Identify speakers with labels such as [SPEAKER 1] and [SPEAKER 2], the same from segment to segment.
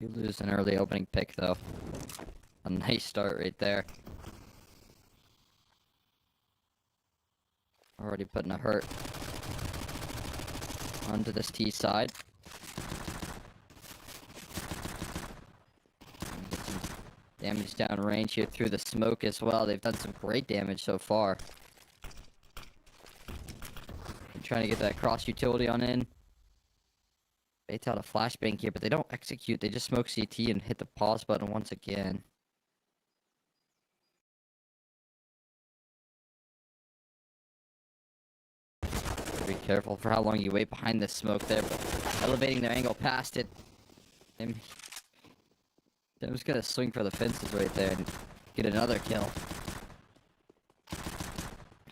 [SPEAKER 1] You lose an early opening pick, though. A nice start right there. Already putting a hurt onto this T side. Get some damage down range here through the smoke as well. They've done some great damage so far. I'm trying to get that cross utility on in. Baits out a flashbang here, but they don't execute. They just smoke CT and hit the pause button once again. Be careful for how long you wait behind this smoke there, but elevating their angle past it. I'm just gonna swing for the fences right there and get another kill.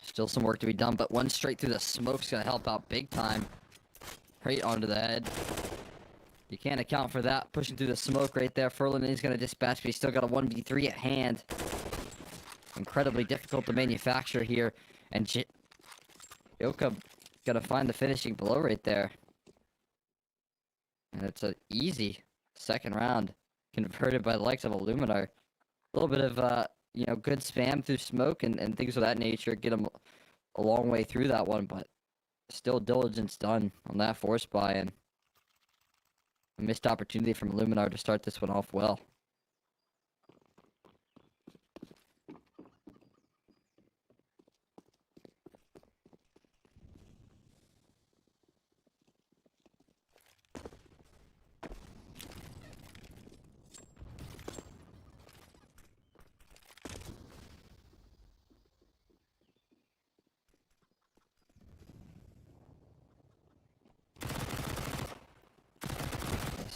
[SPEAKER 1] Still some work to be done, but one straight through the smoke's gonna help out big time. Right onto the head. You can't account for that. Pushing through the smoke right there. Furlan is gonna dispatch, but he's still got a 1v3 at hand. Incredibly difficult to manufacture here, and Yoka gonna find the finishing blow right there. And it's an easy second round converted by the likes of ILLUMINAR. A little bit of you know, good spam through smoke and things of that nature get them a long way through that one, but still diligence done on that force buy, and a missed opportunity from ILLUMINAR to start this one off well.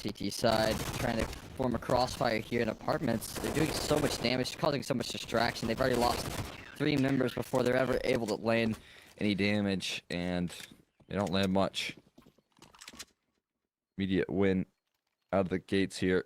[SPEAKER 1] CT side, trying to form a crossfire here in apartments. They're doing so much damage, causing so much distraction. They've already lost 3 members before they're ever able to land
[SPEAKER 2] any damage, and they don't land much. Immediate win out of the gates here.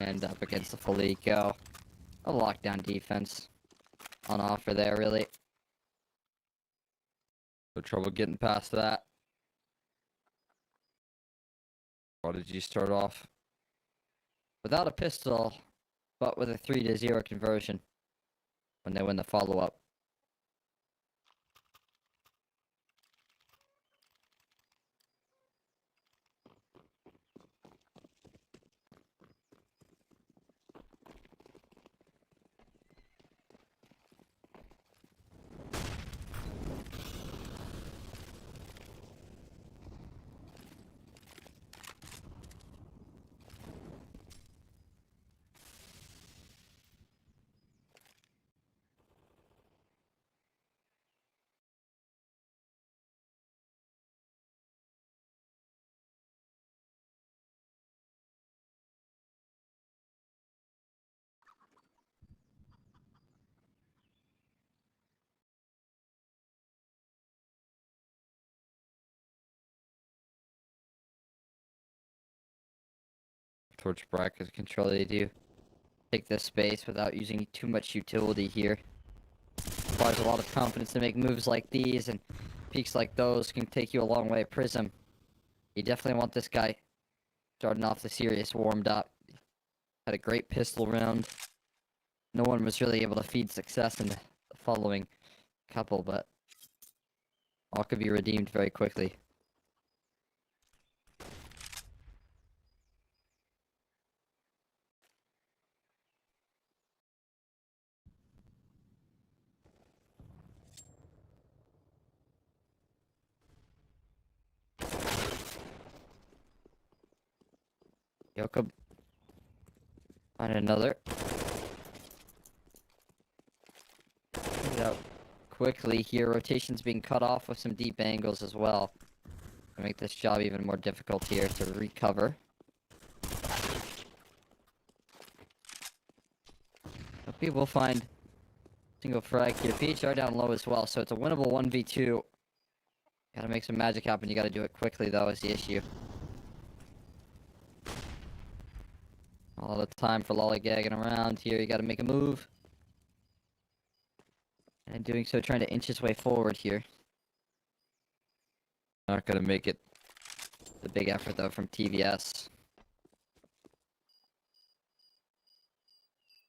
[SPEAKER 1] and up against the full eco. A lockdown defense on offer there, really.
[SPEAKER 2] No trouble getting past that. Prodigies start off
[SPEAKER 1] Without a pistol, but with a 3-0 conversion when they win the follow-up. Torch bracket control, they do take this space without using too much utility here. Requires a lot of confidence to make moves like these, and peaks like those can take you a long way at Prism. You definitely want this guy starting off the series warmed up. Had a great pistol round. No one was really able to feed success in the following couple, but all could be redeemed very quickly. Yoko. Find another. Get out quickly here. Rotation's being cut off with some deep angles as well. To make this job even more difficult here to recover. But people will find single frag here. PHR down low as well, so it's a winnable 1v2. Gotta make some magic happen. You gotta do it quickly, though, is the issue. All the time for lollygagging around here. You gotta make a move. And in doing so, trying to inch his way forward here.
[SPEAKER 2] Not gonna make it.
[SPEAKER 1] The big effort, though, from TVS.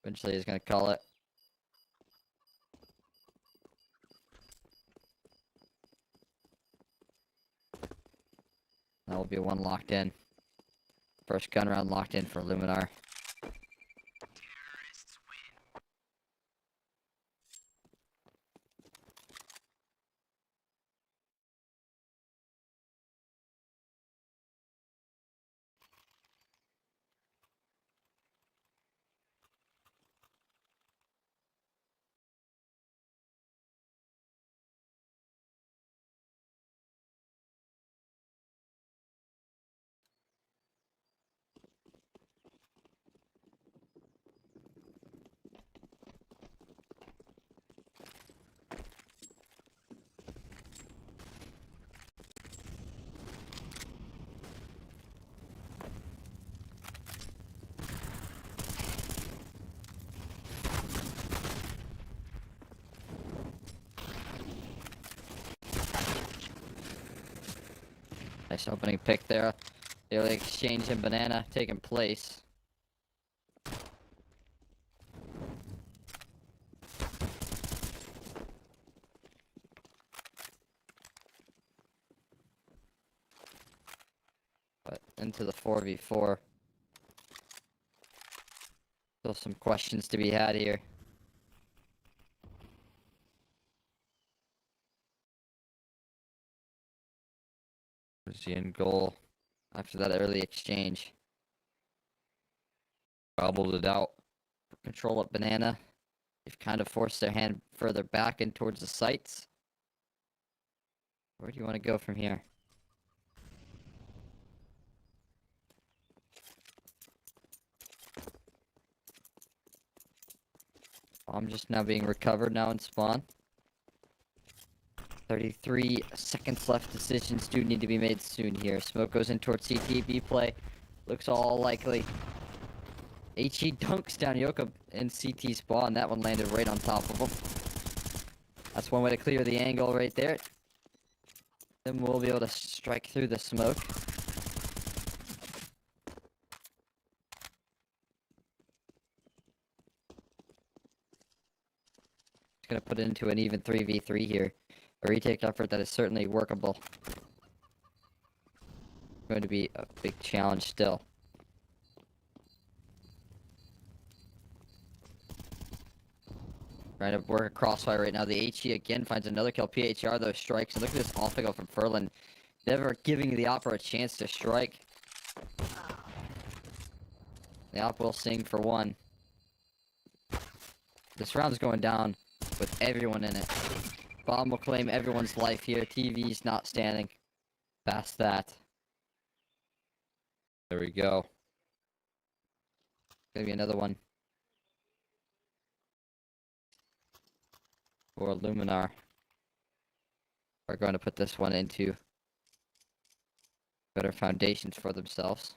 [SPEAKER 1] Eventually, he's gonna call it. That will be one locked in. First gun round locked in for ILLUMINAR. Nice opening pick there. The early exchange and banana taking place. But into the 4v4. Still some questions to be had here.
[SPEAKER 2] Was the end goal?
[SPEAKER 1] After that early exchange.
[SPEAKER 2] Gobbled it out.
[SPEAKER 1] Control at banana. They've kind of forced their hand further back and towards the sights. Where do you want to go from here? Bomb just now being recovered now in spawn. 33 seconds left. Decisions do need to be made soon here. Smoke goes in towards CT. B play. Looks all likely. HE dunks down Yoka in CT spawn. That one landed right on top of him. That's one way to clear the angle right there. Then we'll be able to strike through the smoke. It's going to put it into an even 3v3 here. A retake effort that is certainly workable. Going to be a big challenge still. Trying to work a crossfire right now. The HE again finds another kill. PHR though strikes. And look at this off angle from Furlan. Never giving the Opera a chance to strike. The Op will sing for one. This round's going down with everyone in it. Bomb will claim everyone's life here. TV's not standing past that.
[SPEAKER 2] There we go.
[SPEAKER 1] Gonna be another one. For ILLUMINAR. We're going to put this one into better foundations for themselves.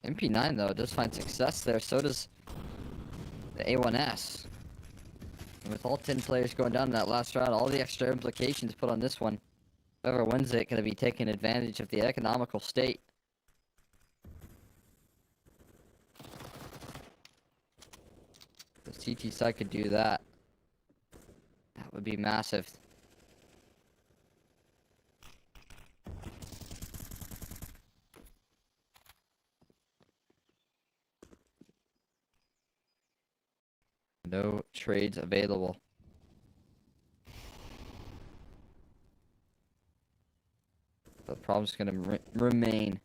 [SPEAKER 1] MP9 though does find success there, so does the A1S. And with all 10 players going down in that last round, all the extra implications put on this one. Whoever wins it gonna be taking advantage of the economical state. The CT side could do that. would be massive. No trades available. The problem's gonna remain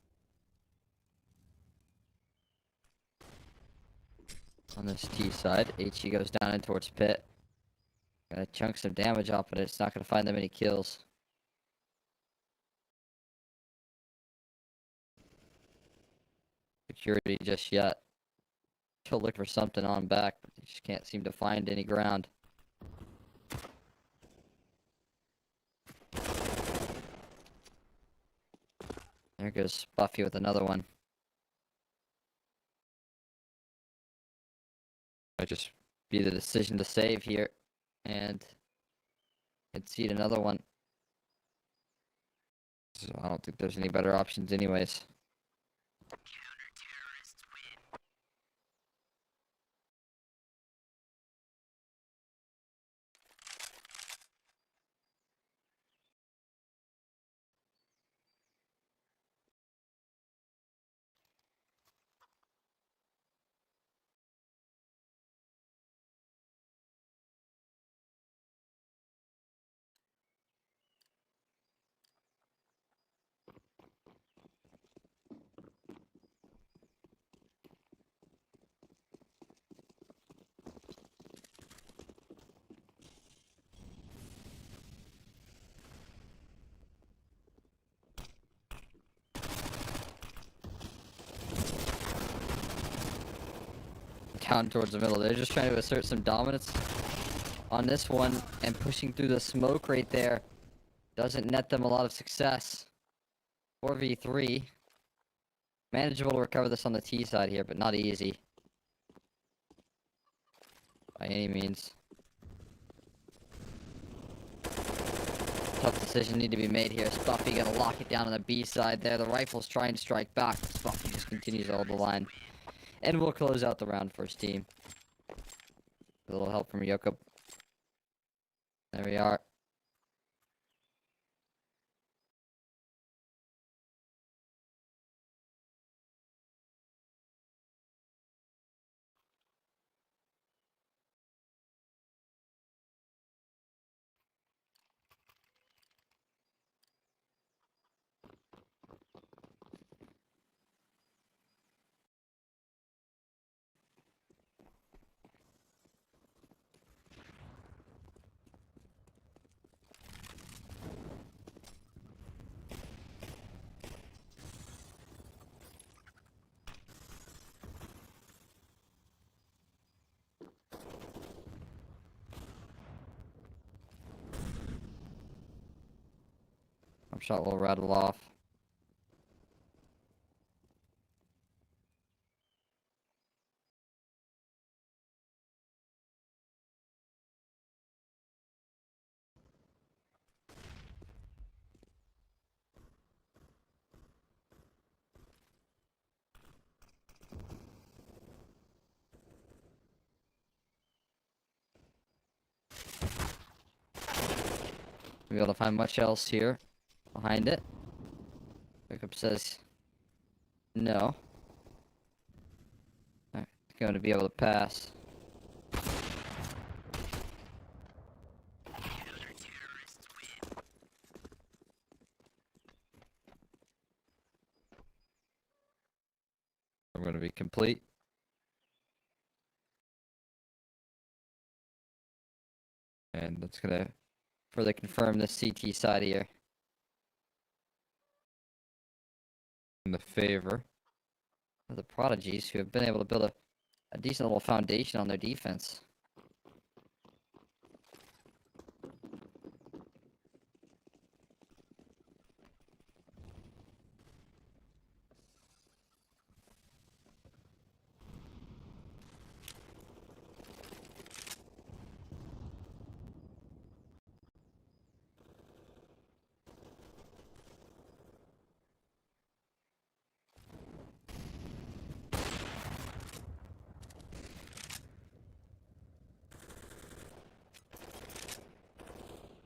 [SPEAKER 1] on this T side. HE goes down in towards pit. Gonna chunk some damage off, but it's not gonna find that many kills. Security just yet. She'll look for something on back, but they just can't seem to find any ground. There goes Buffy with another one. Might just be the decision to save here and concede another one. So I don't think there's any better options anyways. Down towards the middle. They're just trying to assert some dominance on this one, and pushing through the smoke right there doesn't net them a lot of success. 4v3. Manageable to recover this on the T side here, but not easy by any means. Tough decision need to be made here. Spuffy gonna lock it down on the B side there. The rifles try and strike back. Spuffy just continues to hold the line. And we'll close out the round first team. A little help from Yoko. There we are. Shot will rattle off. Be able to find much else here behind it. Pickup says no. Not going to be able to pass. I'm going to be complete. And that's going to further confirm the CT side here in the favor of the Prodigies, who have been able to build a decent little foundation on their defense.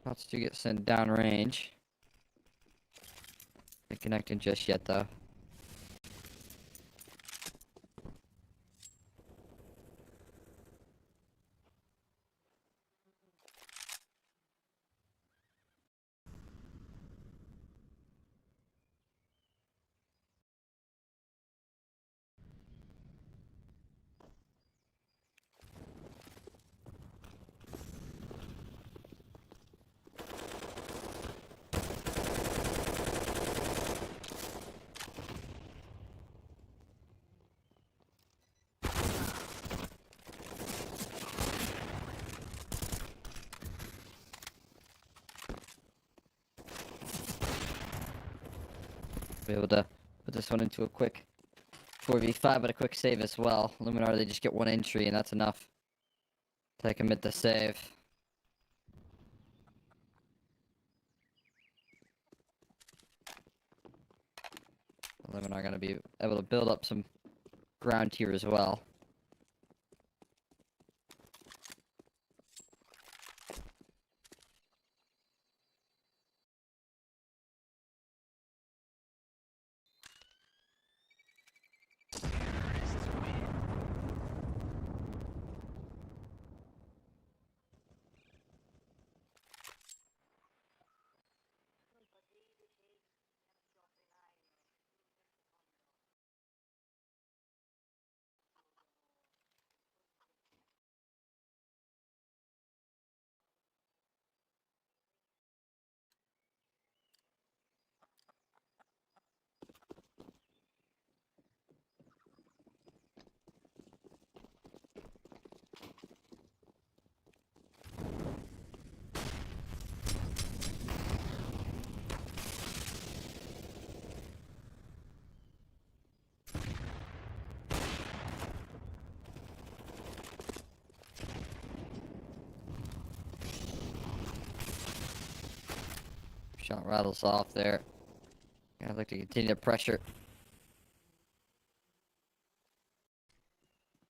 [SPEAKER 1] Shots do get sent down range. Not connecting just yet, though. Be able to put this one into a quick 4v5, but a quick save as well. ILLUMINAR, they just get one entry, and that's enough to commit the save. ILLUMINAR gonna be able to build up some ground here as well. Shot rattles off there. I'd like to continue to pressure.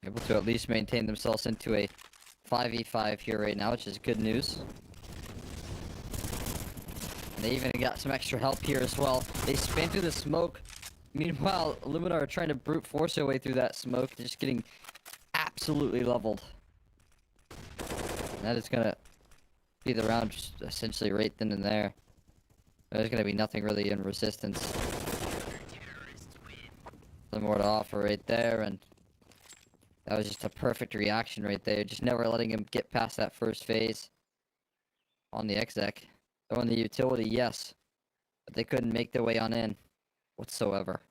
[SPEAKER 1] Able to at least maintain themselves into a 5v5 here right now, which is good news. And they even got some extra help here as well. They spin through the smoke. Meanwhile, ILLUMINAR are trying to brute force their way through that smoke, just getting absolutely leveled. And that is gonna be the round just essentially right then and there. There's gonna be nothing really in resistance. Nothing more to offer right there, and that was just a perfect reaction right there. Just never letting him get past that first phase. On the exec. On the utility, yes. But they couldn't make their way on in whatsoever.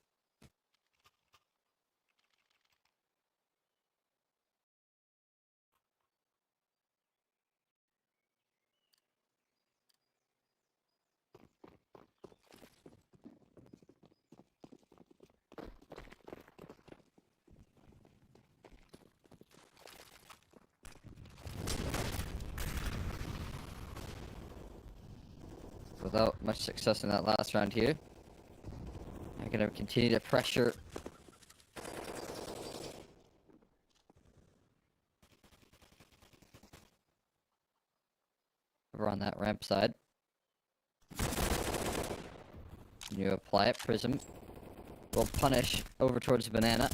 [SPEAKER 1] Without much success in that last round here. I'm gonna continue to pressure. Over on that ramp side. You apply it, Prism. Will punish over towards the banana.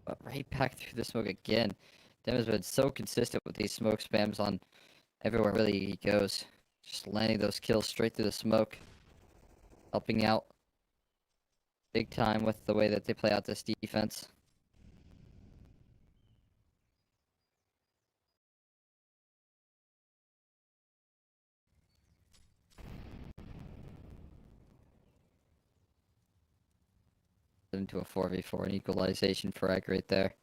[SPEAKER 1] But right back through the smoke again. Dem has been so consistent with these smoke spams on everywhere really he goes. Just landing those kills straight through the smoke. Helping out big time with the way that they play out this defense. Into a 4v4, an equalization frag right there.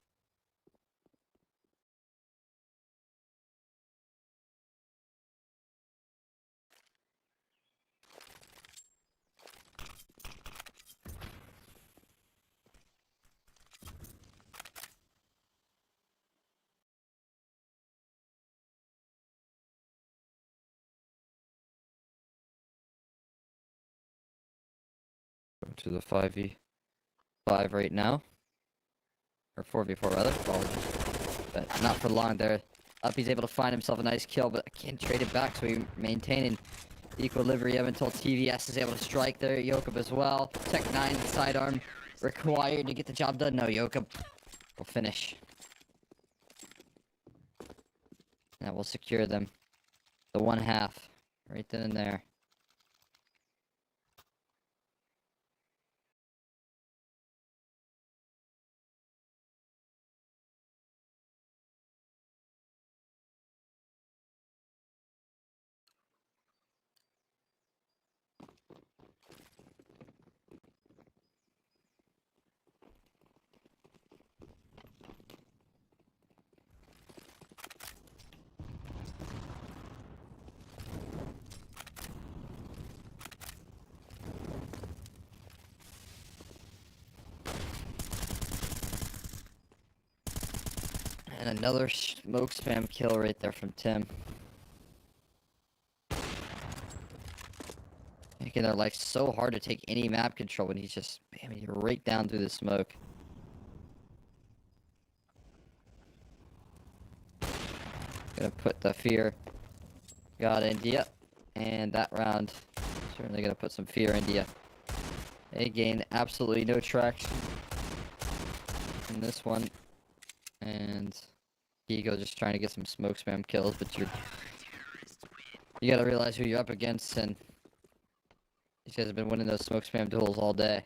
[SPEAKER 1] Go to the 5v5 right now. Or 4v4 rather, apologies. But not for long there. Up, he's able to find himself a nice kill, but can't trade it back, so he maintaining equilibrium until TVS is able to strike there. Yokub as well. Tech 9 sidearm required to get the job done. No, Yokub will finish. That will secure them. The 1/2. Right then and there. And another smoke spam kill right there from Tim. Making their life so hard to take any map control when he's just spamming you right down through the smoke. Gonna put the fear god into you. And that round, certainly gonna put some fear into you. They gain absolutely no traction in this one. And Ego just trying to get some smoke spam kills, but you gotta realize who you're up against, and these guys have been winning those smoke spam duels all day.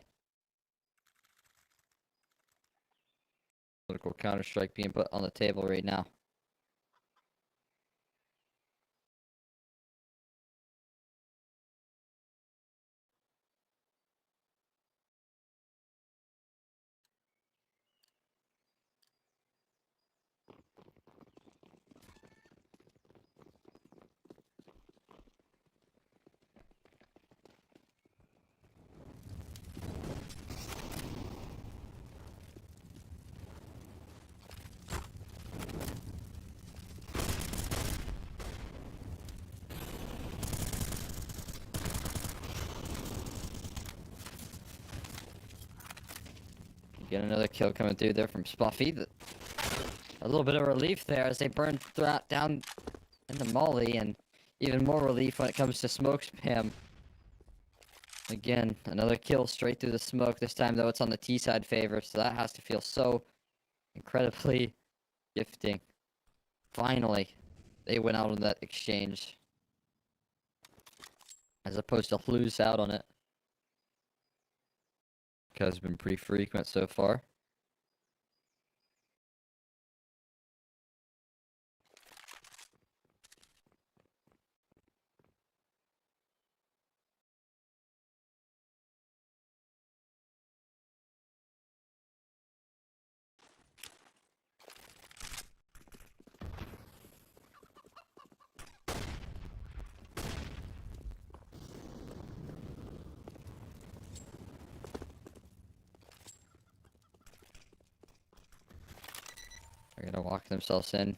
[SPEAKER 1] Political Counter-Strike being put on the table right now. Get another kill coming through there from Spuffy. A little bit of relief there as they burn down in the molly, and even more relief when it comes to smoke spam. Again, another kill straight through the smoke. This time, though, it's on the T side favor, so that has to feel so incredibly gifting. Finally, they went out on that exchange, as opposed to lose out on it. Has been pretty frequent so far. They're gonna walk themselves in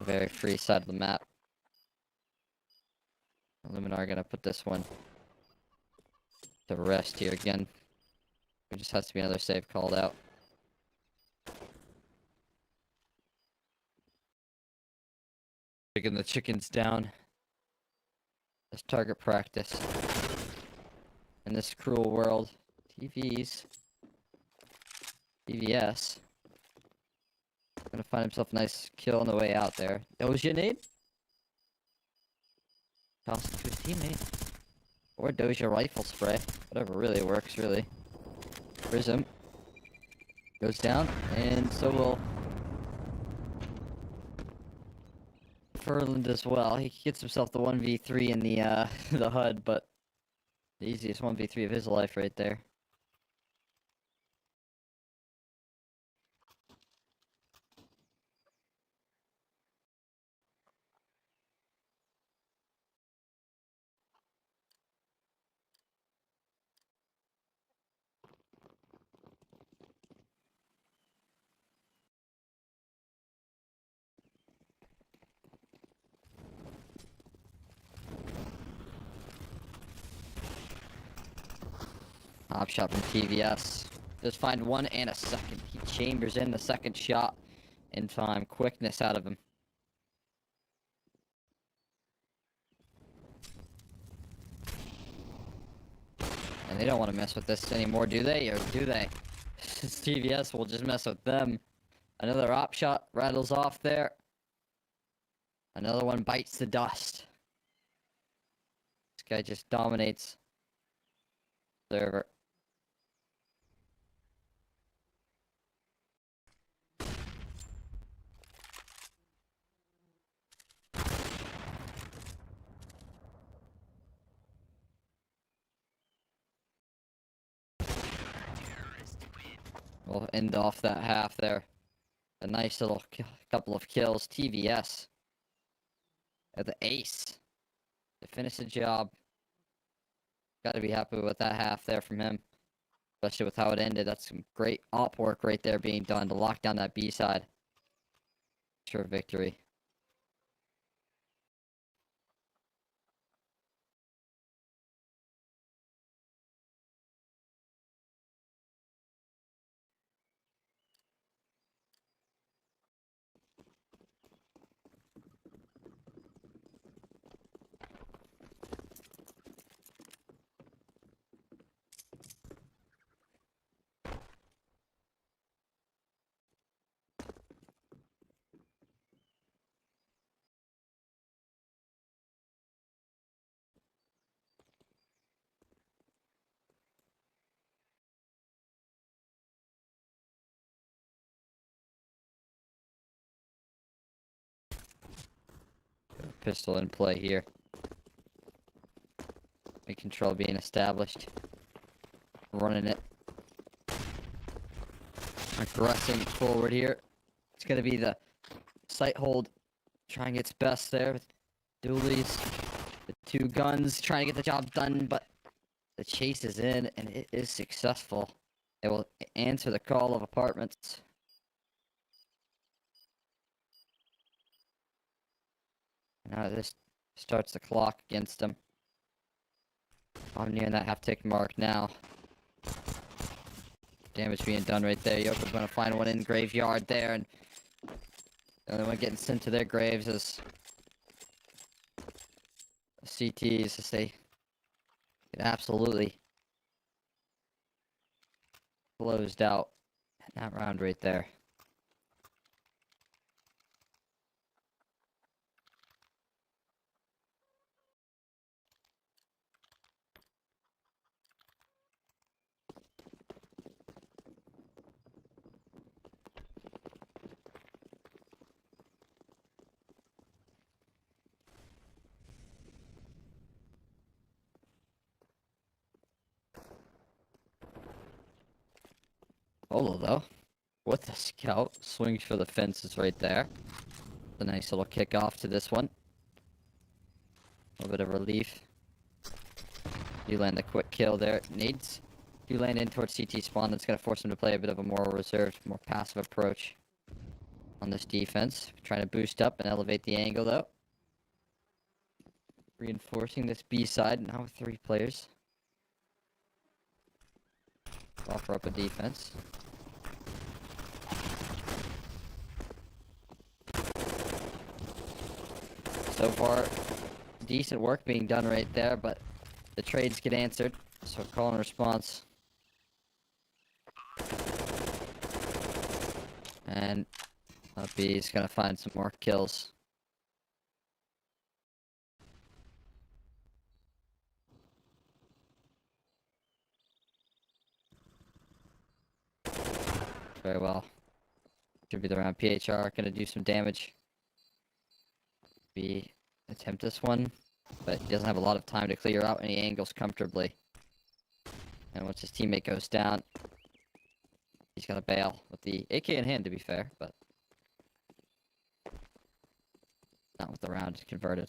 [SPEAKER 1] a very free side of the map. ILLUMINAR gonna put this one to rest here again. There just has to be another save called out. Taking the chickens down. This target practice. In this cruel world. TVS. Gonna find himself a nice kill on the way out there. Doja nade? Toss it to his teammate. Or Doja rifle spray. Whatever really works, really. Prism. Goes down, and so will Furland as well. He gets himself the 1v3 in the the HUD, but the easiest 1v3 of his life right there. Top shot from TVS. Just find one and a second. He chambers in the second shot in time. Quickness out of him. And they don't want to mess with this anymore, do they? Or do they? TVS will just mess with them. Another op shot rattles off there. Another one bites the dust. This guy just dominates. Server. We'll end off that half there. A nice little couple of kills. TVS. At the ace. To finish the job. Gotta be happy with that half there from him. Especially with how it ended. That's some great op work right there being done to lock down that B side. Sure victory. Pistol in play here. Big control being established. Running it. Aggressing forward here. It's going to be the sight hold. Trying its best there with dualies. The two guns trying to get the job done, but the chase is in and it is successful. It will answer the call of apartments. Now this starts the clock against them. I'm nearing that half-tick mark now. Damage being done right there. Yoko's gonna find one in graveyard there, and the only one getting sent to their graves is CTs as they get absolutely closed out in that round right there. Olo though, with the scout, swings for the fences right there. A nice little kickoff to this one. A little bit of relief. You land the quick kill there. Needs. You land in towards CT spawn. That's going to force him to play a bit of a more reserved, more passive approach on this defense. Trying to boost up and elevate the angle though. Reinforcing this B side now with 3 players. Offer up a defense. So far, decent work being done right there, but the trades get answered. So call and response. And B is going to find some more kills. Very well. Should be the round. PHR going to do some damage. B attempt this one, but he doesn't have a lot of time to clear out any angles comfortably. And once his teammate goes down, he's gonna bail with the AK in hand, to be fair, but not with the round converted.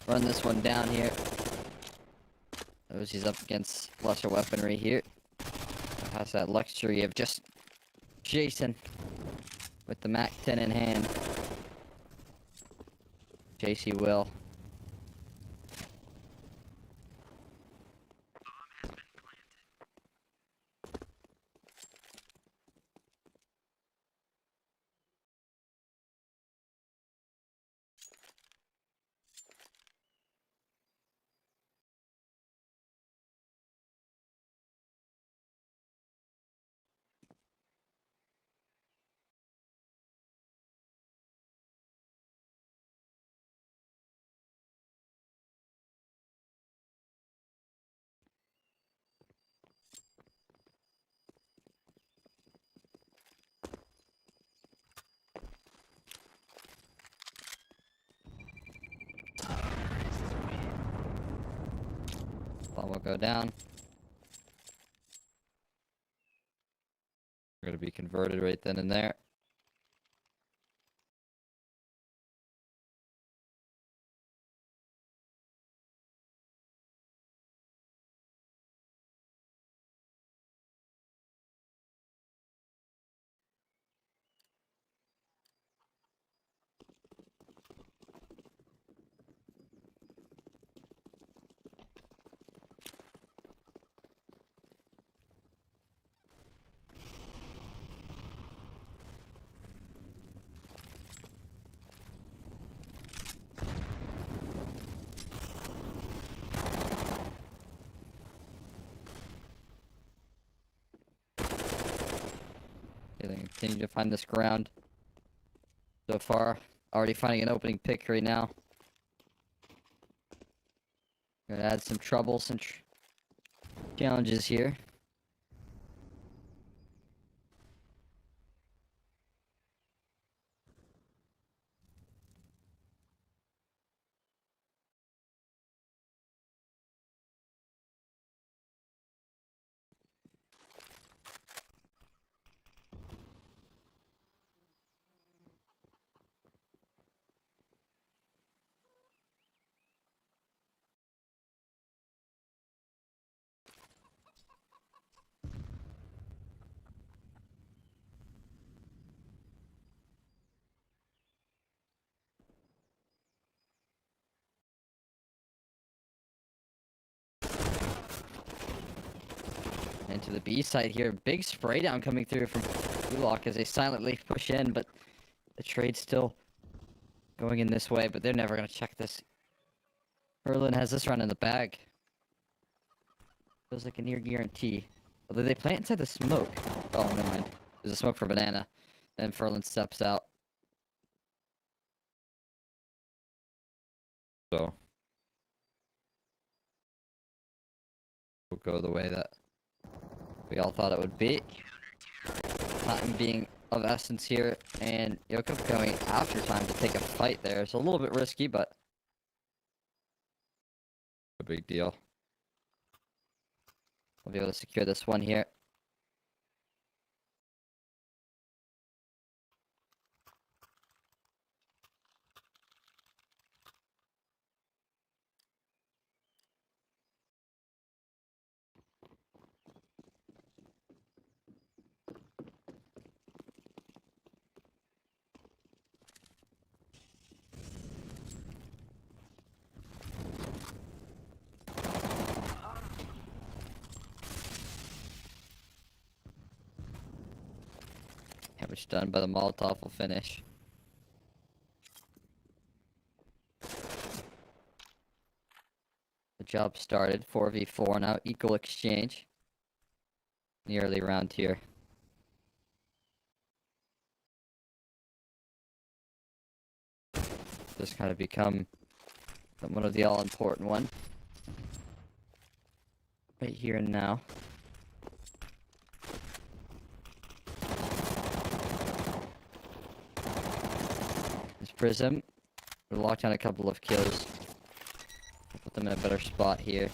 [SPEAKER 1] run this one down here. He's up against lesser weaponry here. Has that luxury of just Jason with the Mac 10 in hand. JC will. Bomb will go down. We're gonna be converted right then and there. They continue to find this ground. So far, already finding an opening pick right now. Gonna add some trouble, some challenges here. Into the B side here. Big spray down coming through from Gulag as they silently push in, but the trade's still going in this way, but they're never going to check this. Berlin has this run in the bag. Feels like a near guarantee. Although they plant inside the smoke. Oh, never mind. There's a smoke for banana. Then Ferlin steps out.
[SPEAKER 2] So we'll go the way that
[SPEAKER 1] We all thought it would be. Time being of essence here, and Yokov going after time to take a fight there. It's a little bit risky, but
[SPEAKER 2] a big deal.
[SPEAKER 1] we'll be able to secure this one here. Damage done by the Molotov will finish. The job started. 4v4 now. Equal exchange. In the early round here. This kind of become somewhat of the all-important one. Right here and now. This Prism. We locked down a couple of kills. Put them in a better spot here.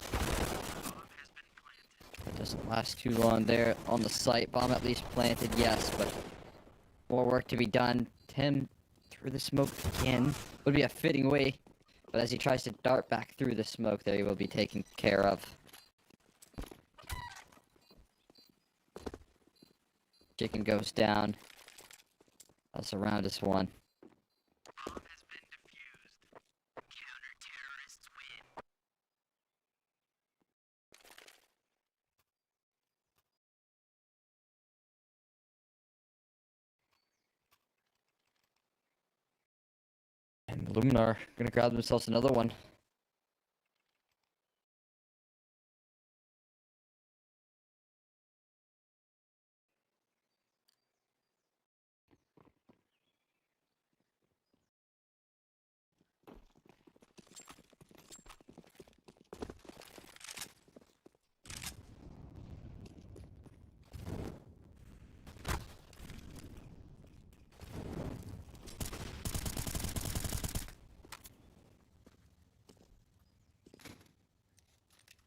[SPEAKER 1] That doesn't last too long there on the site. Bomb at least planted, yes, but more work to be done. Tim through the smoke again. Would be a fitting way But as he tries to dart back through the smoke there, he will be taken care of. Chicken goes down. That's around us one. And ILLUMINAR gonna grab themselves another one.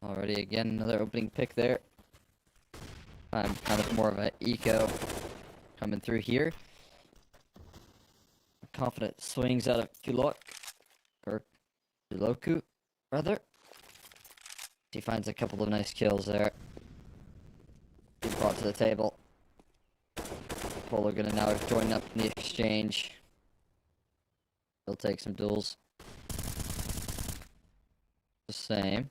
[SPEAKER 1] Already again, another opening pick there. I'm kind of more of an eco coming through here. Confident swings out of Kulok, or Kuloku, rather. He finds a couple of nice kills there. He brought to the table. Polo gonna now join up in the exchange. He'll take some duels. The same.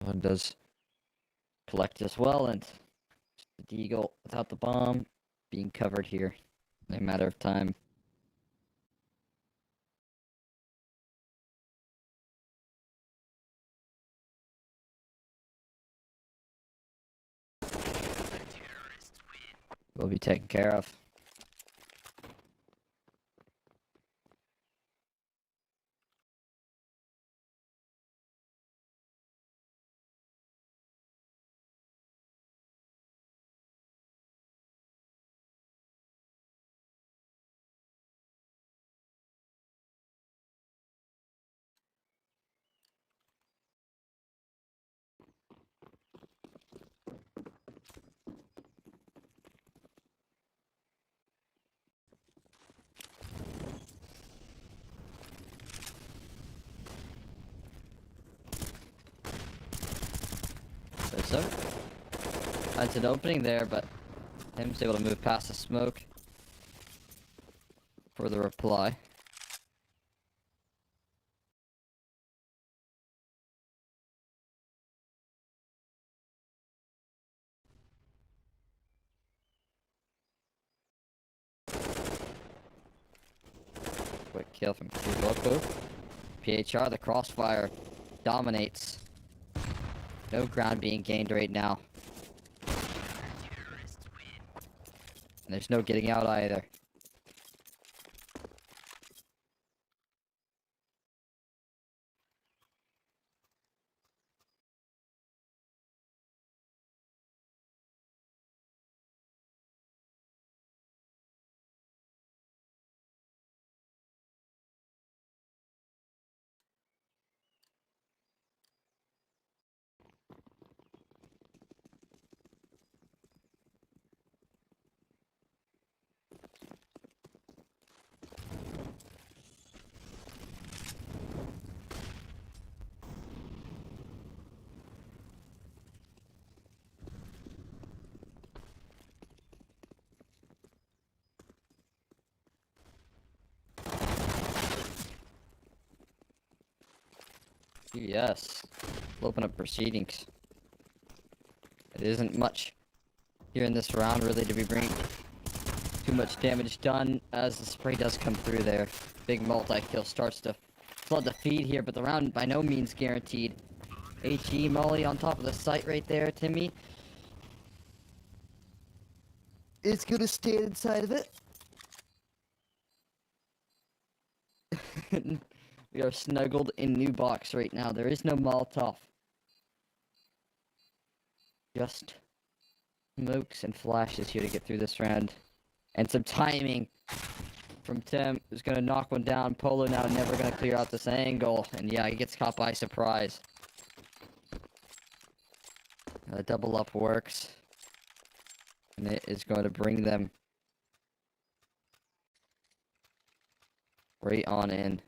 [SPEAKER 1] One does collect as well, and the Deagle without the bomb being covered here in a matter of time. Will be taken care of. So, that's an opening there, but him's able to move past the smoke for the reply. Quick kill from Kuloko. PHR, the crossfire dominates. No ground being gained right now. And there's no getting out either. Yes. We'll open up proceedings. It isn't much here in this round really to be bringing too much damage done as the spray does come through there. Big multi-kill starts to flood the feed here, but the round by no means guaranteed. HE Molly on top of the site right there, Timmy. It's gonna stand inside of it. We are snuggled in new box right now. There is no Molotov. Just smokes and flashes here to get through this round. And some timing from Tim, who's going to knock one down. Polo now never going to clear out this angle. And yeah, he gets caught by surprise. The double up works. And it is going to bring them right on in.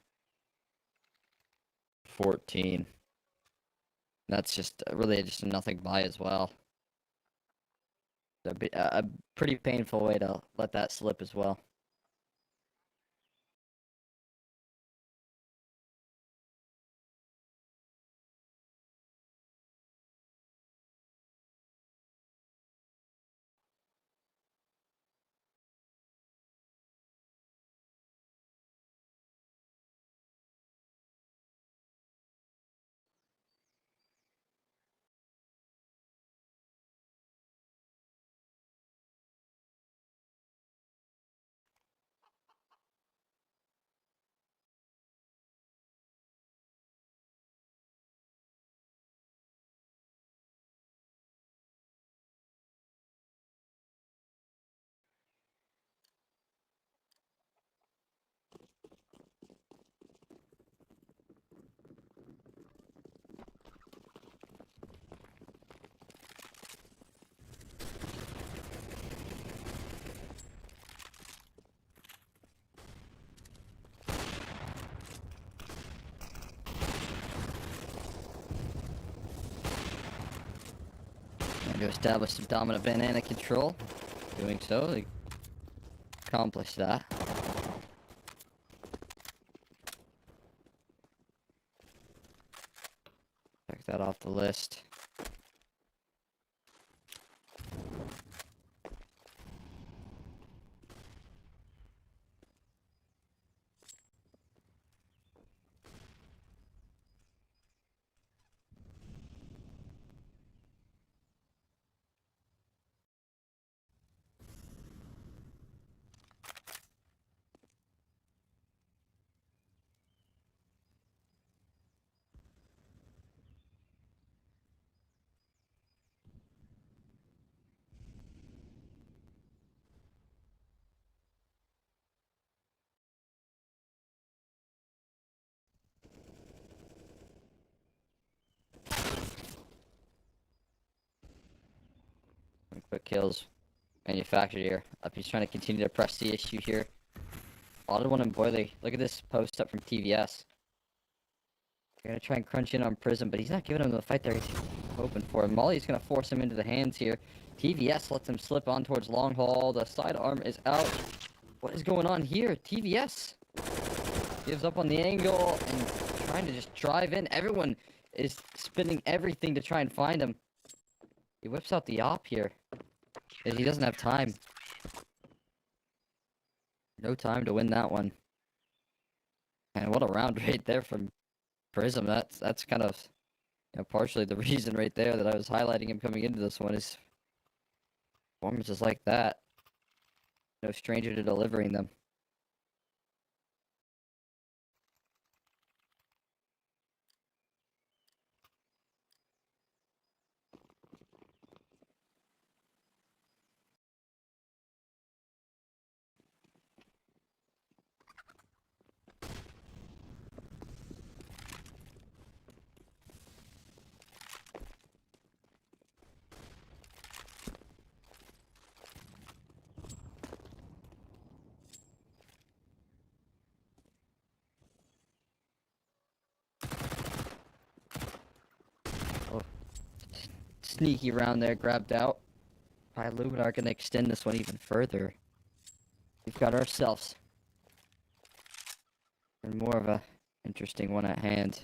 [SPEAKER 1] 14. That's just really just a nothing by as well. A pretty painful way to let that slip as well. Trying to establish some dominant banana control. Doing so, they accomplish that. Check that off the list. Quick kills manufactured here. Up, he's trying to continue to press the issue here. Spotted one in Boiler. Look at this post up from TVS. They're gonna try and crunch in on Prism, but he's not giving him the fight they're hoping for. Molly's gonna force him into the hands here. TVS lets him slip on towards long haul. The sidearm is out. What is going on here? TVS gives up on the angle and trying to just drive in. Everyone is spinning everything to try and find him. He whips out the op here. And he doesn't have time. No time to win that one. And what a round right there from Prism. That's kind of, you know, partially the reason right there that I was highlighting him coming into this one is performances like that. No stranger to delivering them. Oh, sneaky round there, grabbed out. ILLUMINAR gonna extend this one even further. We've got ourselves and more of a interesting one at hand.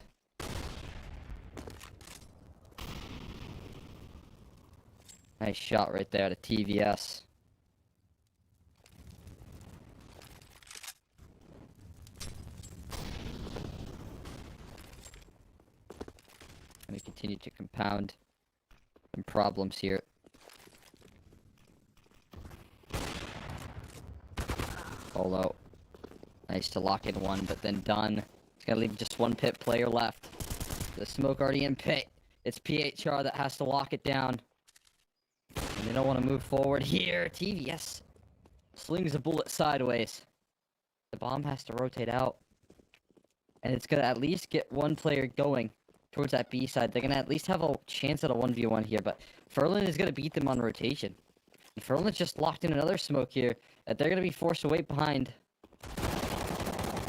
[SPEAKER 1] Nice shot right there to TVS. Gonna continue to compound some problems here. Solo. Nice to lock in one, but then done. It's gonna leave just one pit player left. The smoke already in pit. It's PHR that has to lock it down. And they don't want to move forward here. TVS slings a bullet sideways. The bomb has to rotate out. And it's gonna at least get one player going towards that B side. They're gonna at least have a chance at a 1v1 here, but Furlan is gonna beat them on rotation. And Furlan's just locked in another smoke here that they're gonna be forced to wait behind.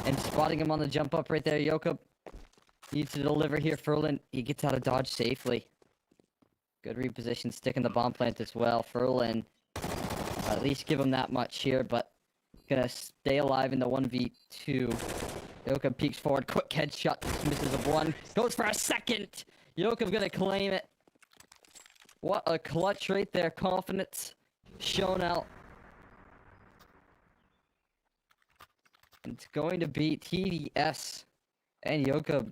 [SPEAKER 1] And spotting him on the jump up right there, Yoka needs to deliver here. Furlan, he gets out of dodge safely. Good reposition, sticking the bomb plant as well. Furlan, at least give him that much here, but gonna stay alive in the 1v2. Yoka peeks forward, quick headshot, misses of one, goes for a second! Yoka gonna claim it. What a clutch right there, confidence shown out. It's going to be TDS and Yoka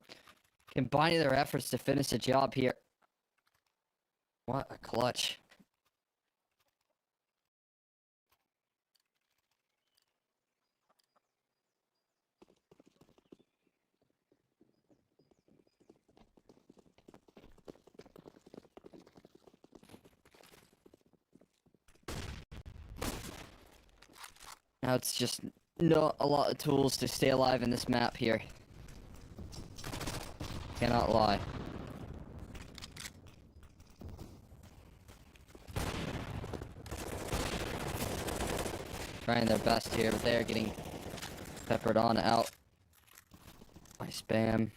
[SPEAKER 1] combining their efforts to finish the job here. What a clutch. Now it's just not a lot of tools to stay alive in this map here. Cannot lie. Trying their best here, but they're getting peppered on out by spam.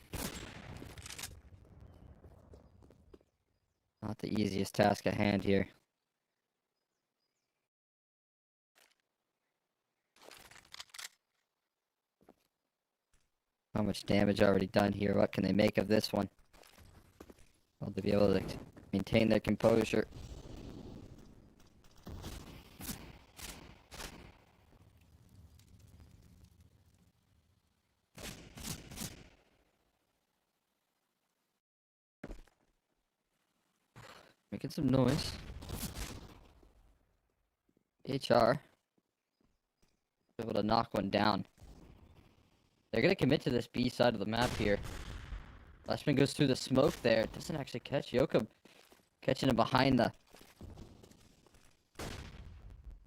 [SPEAKER 1] Not the easiest task at hand here. How much damage already done here? What can they make of this one? Well, to be able to maintain their composure. Making some noise. HR. Able to knock one down. They're gonna commit to this B side of the map here. Flashman goes through the smoke there. Doesn't actually catch Yoka. Catching him behind the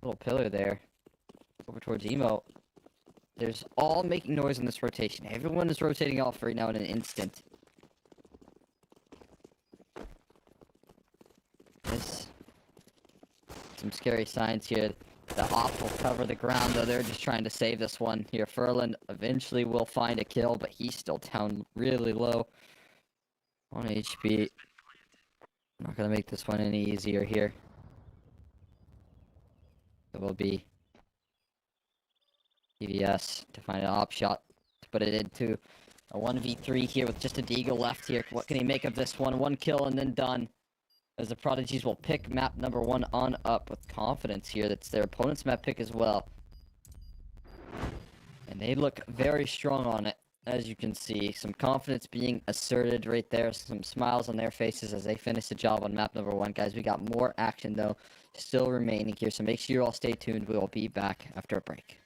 [SPEAKER 1] little pillar there. Over towards Emo. There's all making noise in this rotation. Everyone is rotating off right now in an instant. There's some scary signs here. The op will cover the ground, though they're just trying to save this one here. Furlan eventually will find a kill, but he's still down really low on HP. Not gonna make this one any easier here. It will be EVS to find an op shot to put it into a 1v3 here with just a Deagle left here. What can he make of this one? One kill and then done. As the Prodigies will pick map number 1 on up with confidence here. That's their opponent's map pick as well. And they look very strong on it, as you can see. Some confidence being asserted right there. Some smiles on their faces as they finish the job on map number 1. Guys, we got more action, though, still remaining here. So make sure you all stay tuned. We will be back after a break.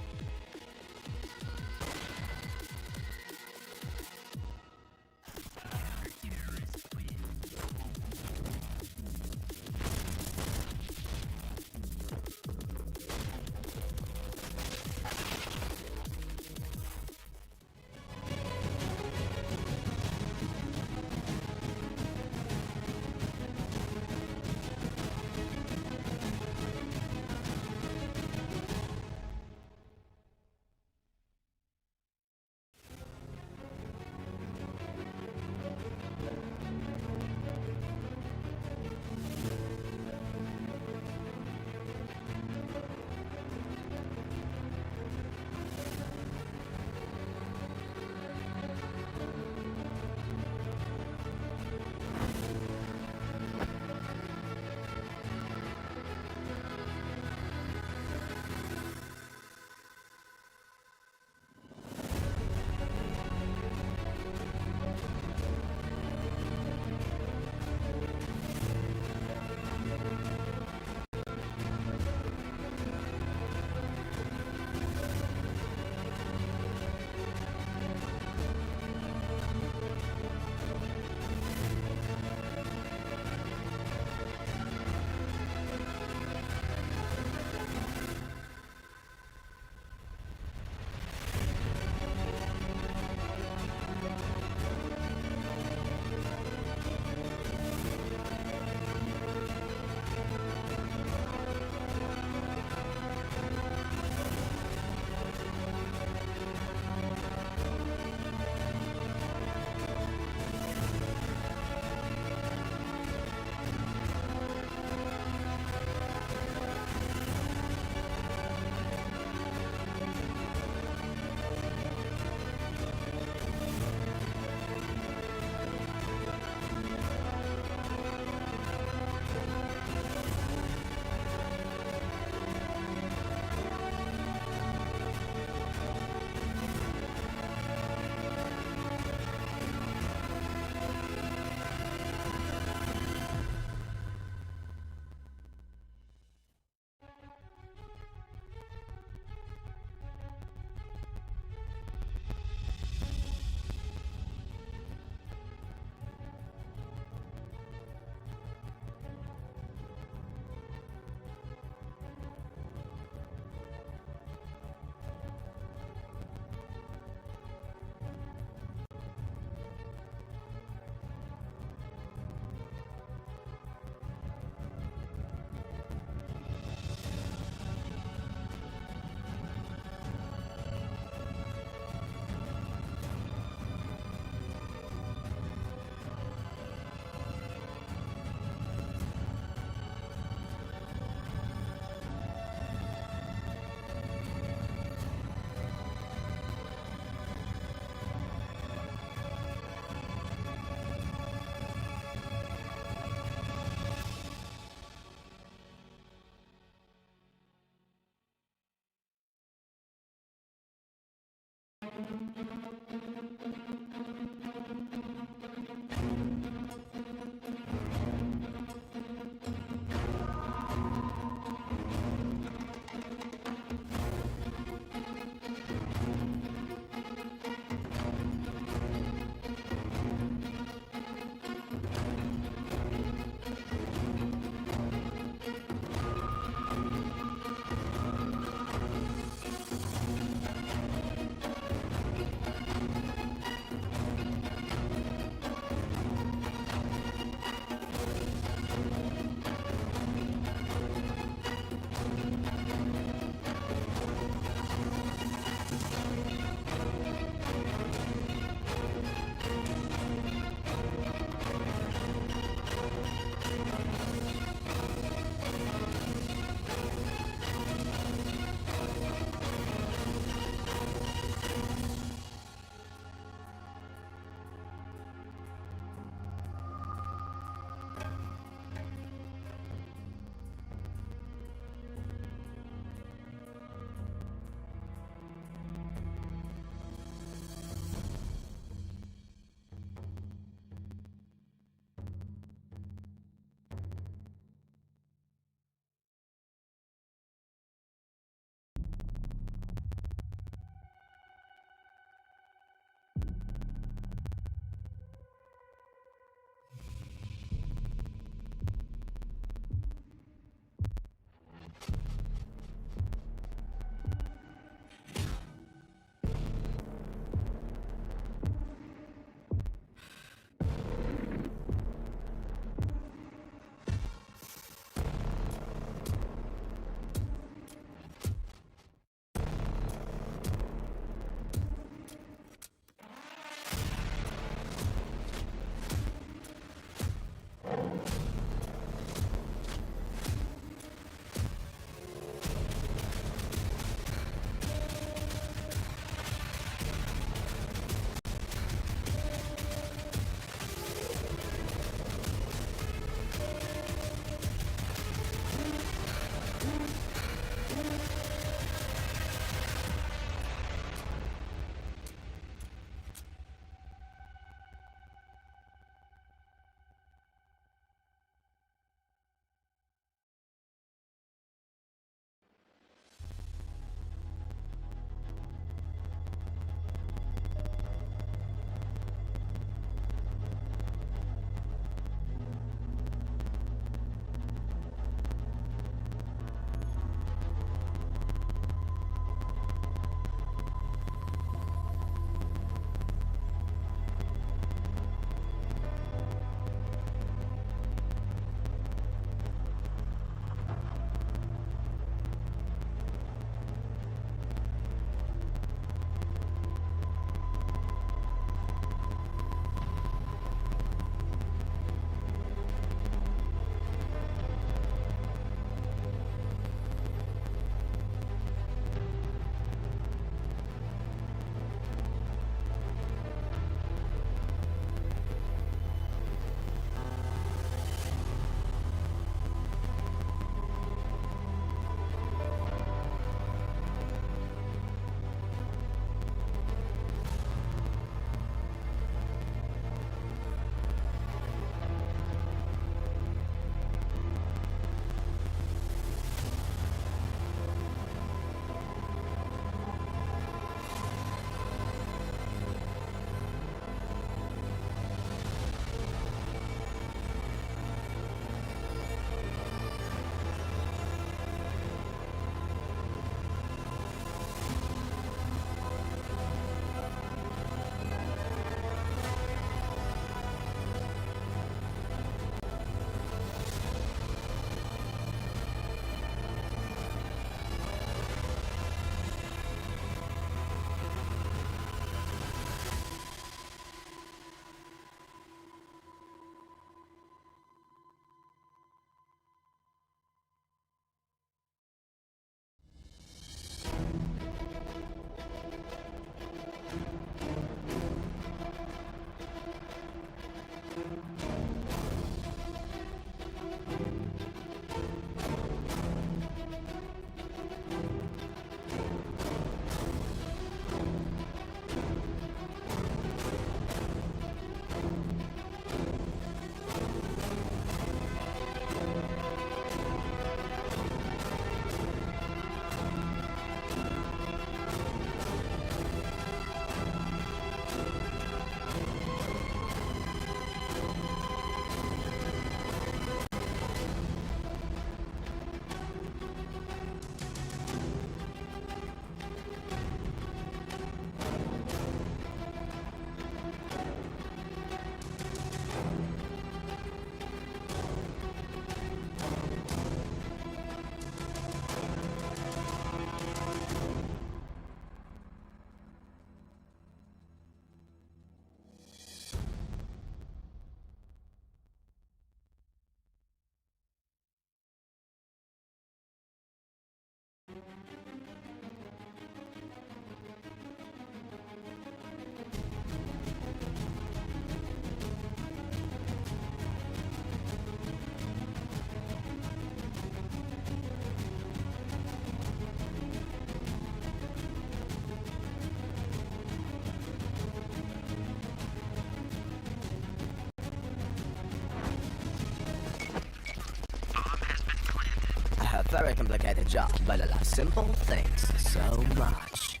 [SPEAKER 3] Very complicated job, but I love simple things so much.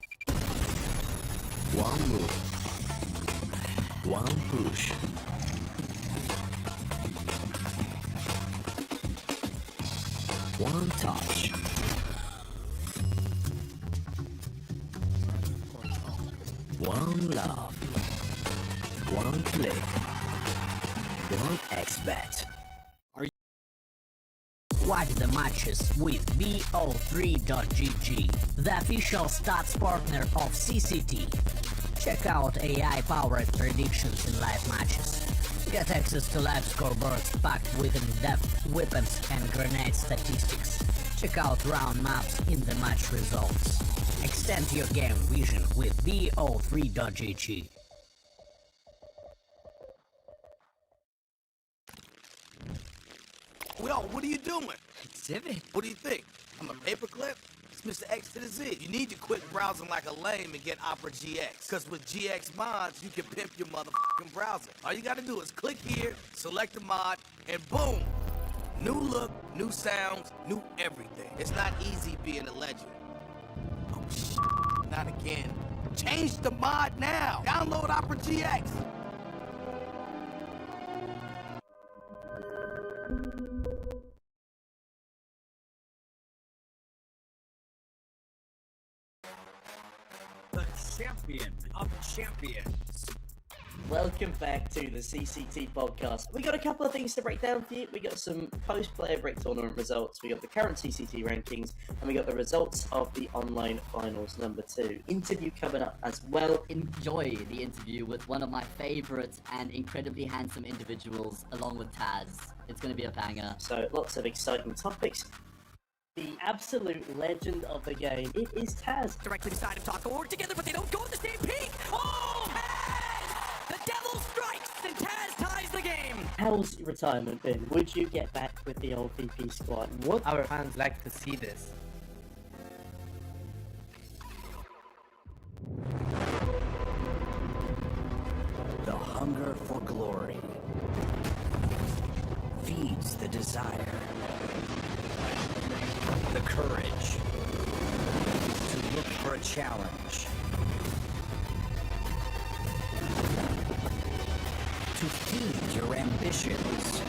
[SPEAKER 3] One move. One push. One touch. One love. One click. One XBet. Watch the matches with BO3.GG, the official stats partner of CCT. Check out AI-powered predictions in live matches. Get access to live scoreboards packed with in-depth weapons and grenade statistics. Check out round maps in the match results. Extend your game vision with BO3.GG.
[SPEAKER 4] Yo, what are you doing?
[SPEAKER 3] Exhibit.
[SPEAKER 4] What do you think? I'm a paperclip? It's Mr. X to the Z. You need to quit browsing like a lame and get Opera GX. Cause with GX mods, you can pimp your motherfucking browser. All you gotta do is click here, select a mod, and boom! New look, new sounds, new everything. It's not easy being a legend. Oh shit, not again. Change the mod now! Download Opera GX!
[SPEAKER 3] The champion of champions.
[SPEAKER 5] Welcome back to the CCT podcast. We got a couple of things to break down for you. We got some post-player break tournament results. We got the current CCT rankings, and we got the results of the online finals number 2. Interview coming up as well.
[SPEAKER 6] Enjoy the interview with one of my favorites and incredibly handsome individuals, along with Taz. It's going to be a banger.
[SPEAKER 5] So lots of exciting topics. The absolute legend of the game, it is Taz.
[SPEAKER 3] Directly beside him, talk work together, but they don't go at the same peak. Oh, Taz! The devil strikes, and Taz ties the game.
[SPEAKER 5] How's your retirement been? Would you get back with the old VP squad? What?
[SPEAKER 7] Our fans like to see this.
[SPEAKER 3] The hunger for glory feeds the desire, the courage to look for a challenge, to feed your ambitions.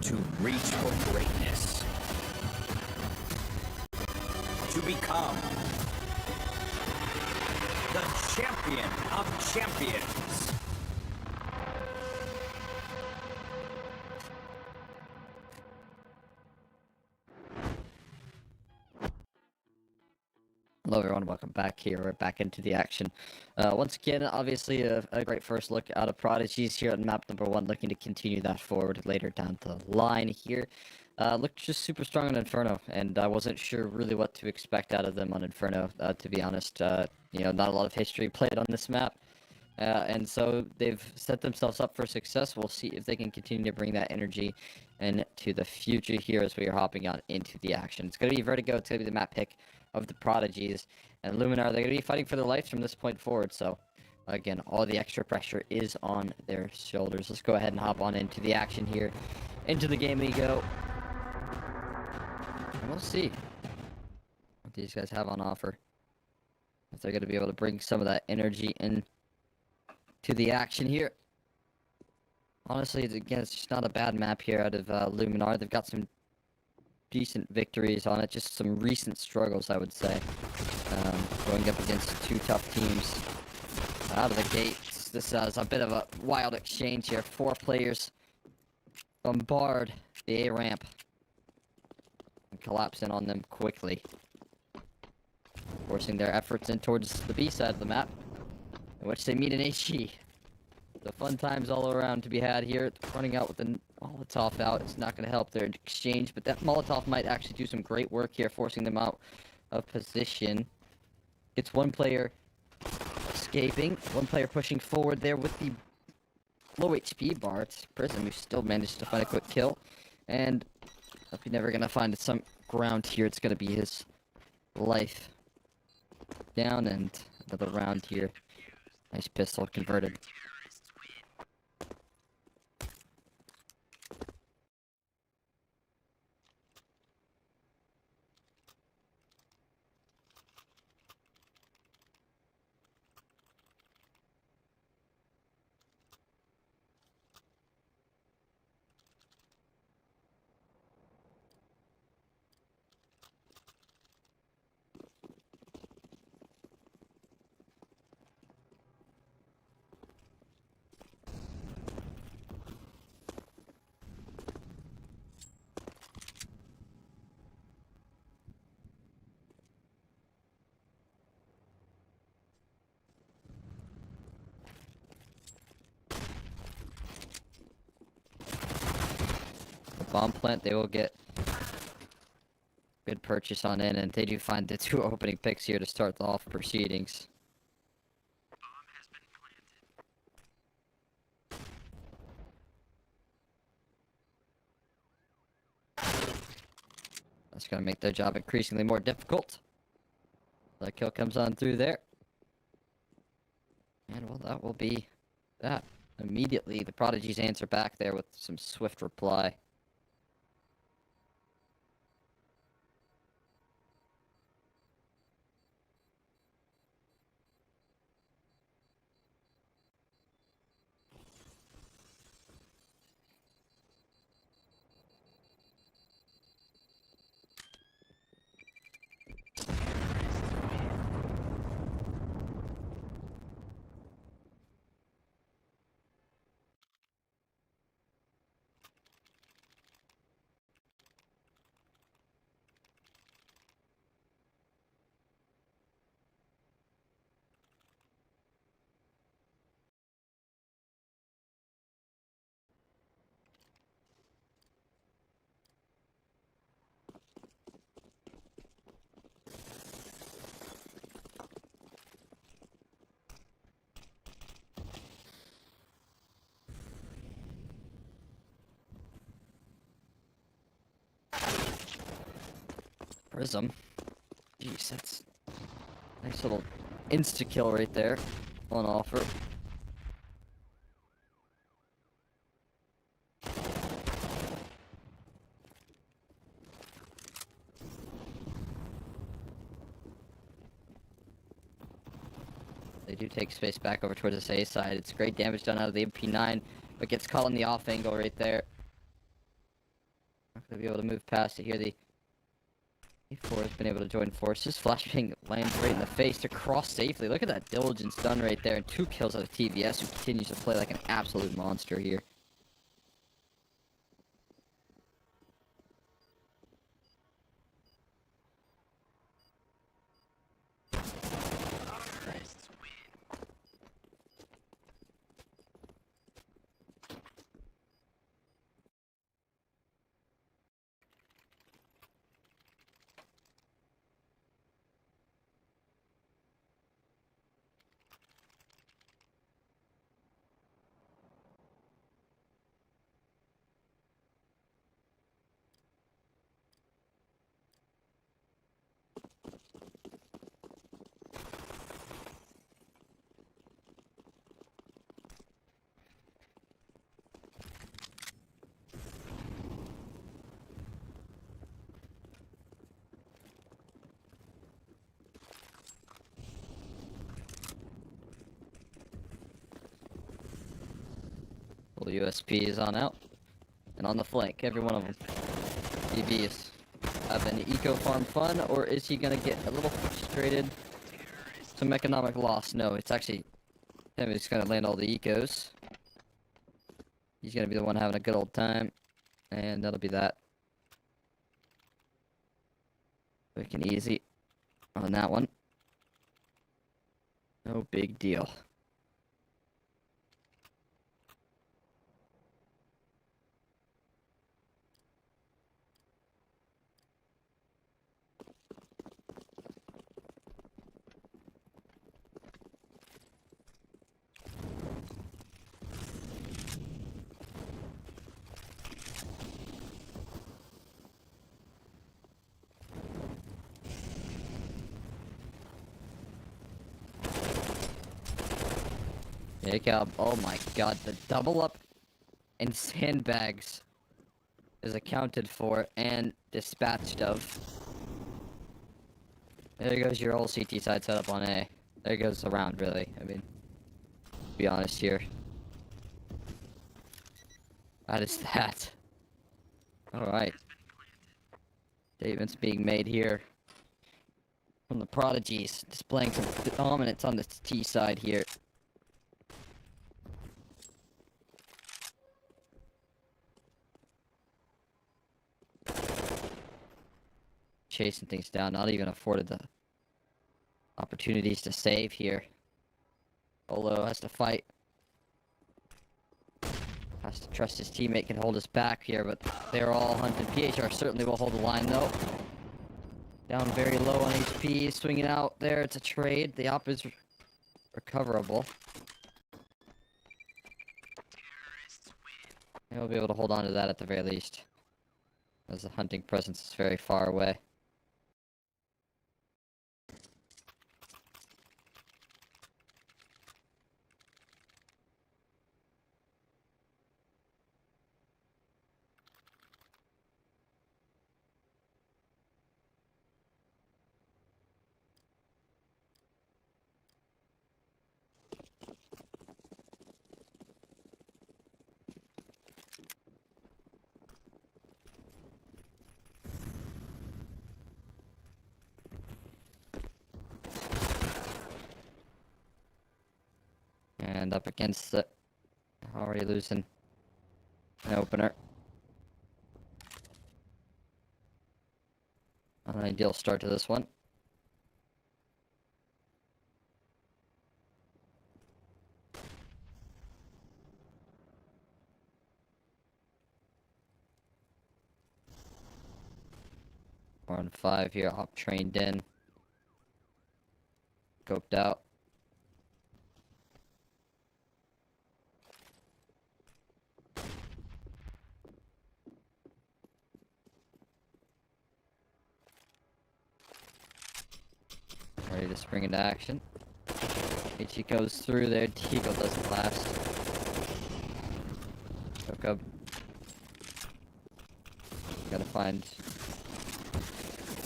[SPEAKER 3] To reach for greatness. To become the champion of champions.
[SPEAKER 1] Hello everyone, welcome back here. We're back into the action. Once again, obviously a great first look out of Prodigies here at map number 1, looking to continue that forward later down the line here. Looked just super strong on Inferno, and I wasn't sure really what to expect out of them on Inferno, to be honest. You know, not a lot of history played on this map, and so they've set themselves up for success. We'll see if they can continue to bring that energy into the future here as we are hopping on into the action. It's going to be Vertigo, it's going to be the map pick of the Prodigies, and ILLUMINAR, they're going to be fighting for their lives from this point forward, so again, all the extra pressure is on their shoulders. Let's go ahead and hop on into the action here. Into the game we go. And we'll see what these guys have on offer. If they're going to be able to bring some of that energy in to the action here. Honestly, again, it's just not a bad map here out of ILLUMINAR. They've got some decent victories on it, just some recent struggles, I would say. Going up against 2 tough teams out of the gates. This is a bit of a wild exchange here. 4 players bombard the A ramp and collapse in on them quickly, forcing their efforts in towards the B side of the map, in which they meet an HE. The fun times all around to be had here. Running out with the Molotov out, it's not going to help their exchange, but that Molotov might actually do some great work here, forcing them out of position. It's one player escaping, one player pushing forward there with the low HP bar. It's Prism, who still managed to find a quick kill, and if he's never going to find some ground here, it's going to be his life. down, and another round here. Nice pistol converted. Bomb plant, they will get good purchase on in, and they do find the 2 opening picks here to start off proceedings. That's gonna make their job increasingly more difficult. That kill comes on through there. And well, that will be that. Immediately, the Prodigies answer back there with some swift reply. Prism. Jeez, that's nice little insta-kill right there on offer. They do take space back over towards this A side. It's great damage done out of the MP9, but gets caught in the off angle right there. Not gonna be able to move past it here. The A4 has been able to join forces. Flashbang lands right in the face to cross safely. Look at that diligence done right there. And 2 kills out of TVS, who continues to play like an absolute monster here. Full USP is on out. And on the flank, every one of them. DB is having eco farm fun, or is he gonna get a little frustrated? Some economic loss. No, it's actually him who's gonna land all the ecos. He's gonna be the one having a good old time. And that'll be that. Quick and easy on that one. No big deal. Jacob, oh my god, the double up and sandbags is accounted for and dispatched of. There goes your old CT side setup on A. There goes the round, really. I mean, be honest here. That is that. Alright. Statements being made here from the Prodigies, displaying some dominance on the T side here. Chasing things down, not even afforded the opportunities to save here. Olo has to fight. Has to trust his teammate can hold us back here, but they're all hunted. PHR certainly will hold the line though. Down very low on HP, swinging out there. It's a trade. The op is recoverable. And we'll be able to hold on to that at the very least, as the hunting presence is very far away. And up against it. Already losing an opener. An ideal start to this one. We're on 5 here, op trained in. Scoped out. Ready to spring into action. HE goes through there, Deagle doesn't last. Jacob. Gotta find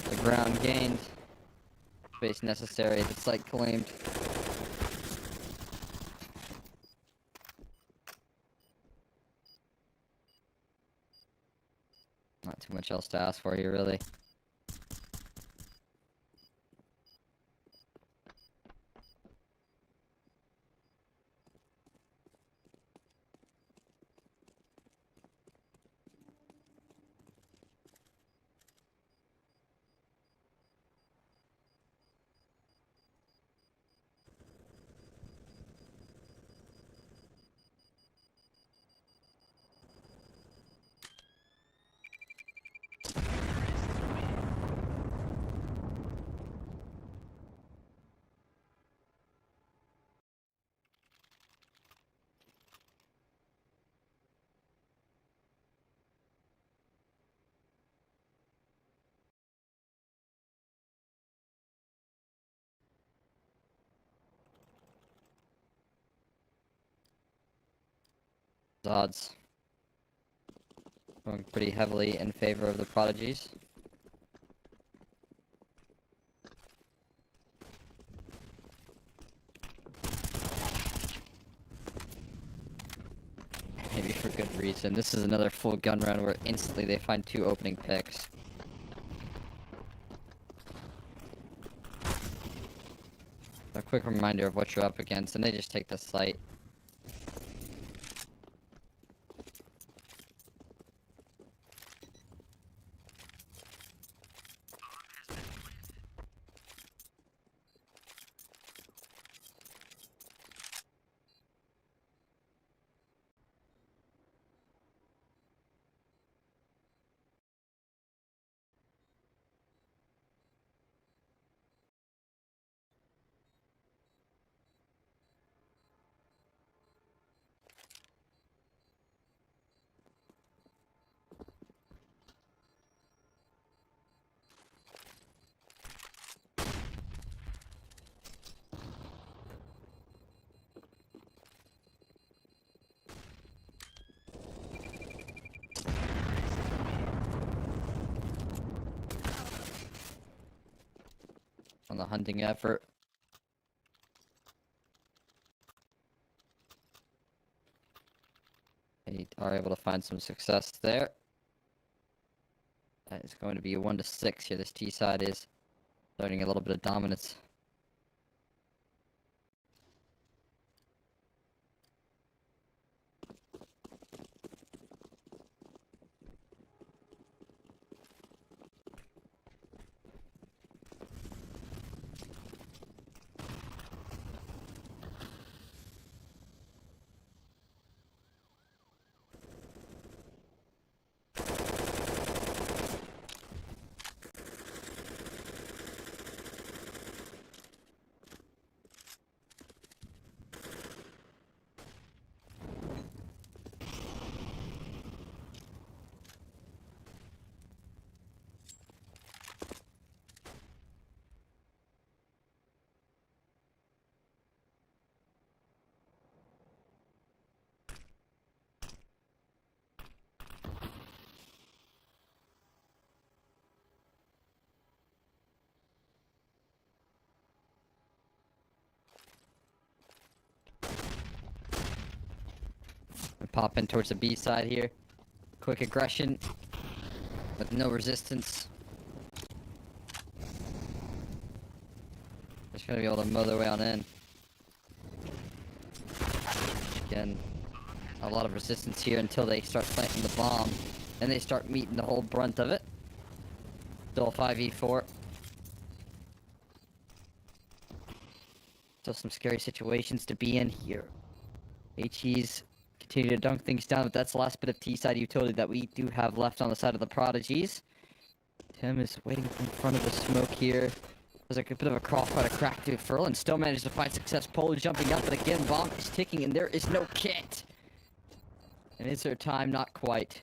[SPEAKER 1] the ground gained. Space necessary, the site claimed. Not too much else to ask for here, really. Odds going pretty heavily in favor of the Prodigies. Maybe for good reason. This is another full gun round where instantly they find 2 opening picks. A quick reminder of what you're up against, and they just take the site. on the hunting effort. They are able to find some success there. That is going to be a 1-6 here. This T side is starting a little bit of dominance. We pop in towards the B side here. Quick aggression with no resistance. Just gonna be able to mow their way on in. Again, a lot of resistance here until they start planting the bomb. Then they start meeting the whole brunt of it. Still 5v4. Still some scary situations to be in here. HE's continue to dunk things down, but that's the last bit of T-side utility that we do have left on the side of the Prodigies. Tim is waiting in front of the smoke here. There's like a bit of a crossfire to crack through Furl and still manages to find success. Polo jumping up, but again, bomb is ticking and there is no kit. And is there time? Not quite.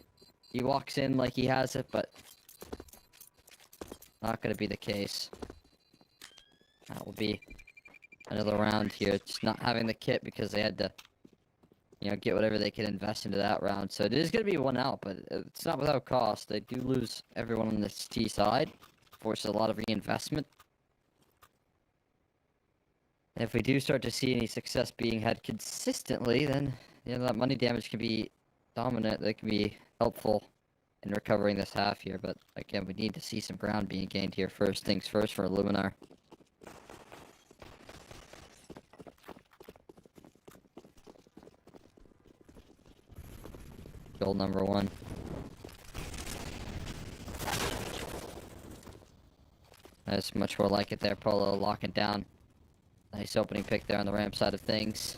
[SPEAKER 1] He walks in like he has it, but not going to be the case. That will be another round here. Just not having the kit because they had to, you know, get whatever they could invest into that round. So it is going to be 1 out, but it's not without cost. They do lose everyone on this T side. Forces a lot of reinvestment. And if we do start to see any success being had consistently, then, you know, that money damage can be dominant. That can be helpful in recovering this half here. But again, we need to see some ground being gained here. First things first for ILLUMINAR. Goal number 1. That's much more like it there. Polo locking down. Nice opening pick there on the ramp side of things.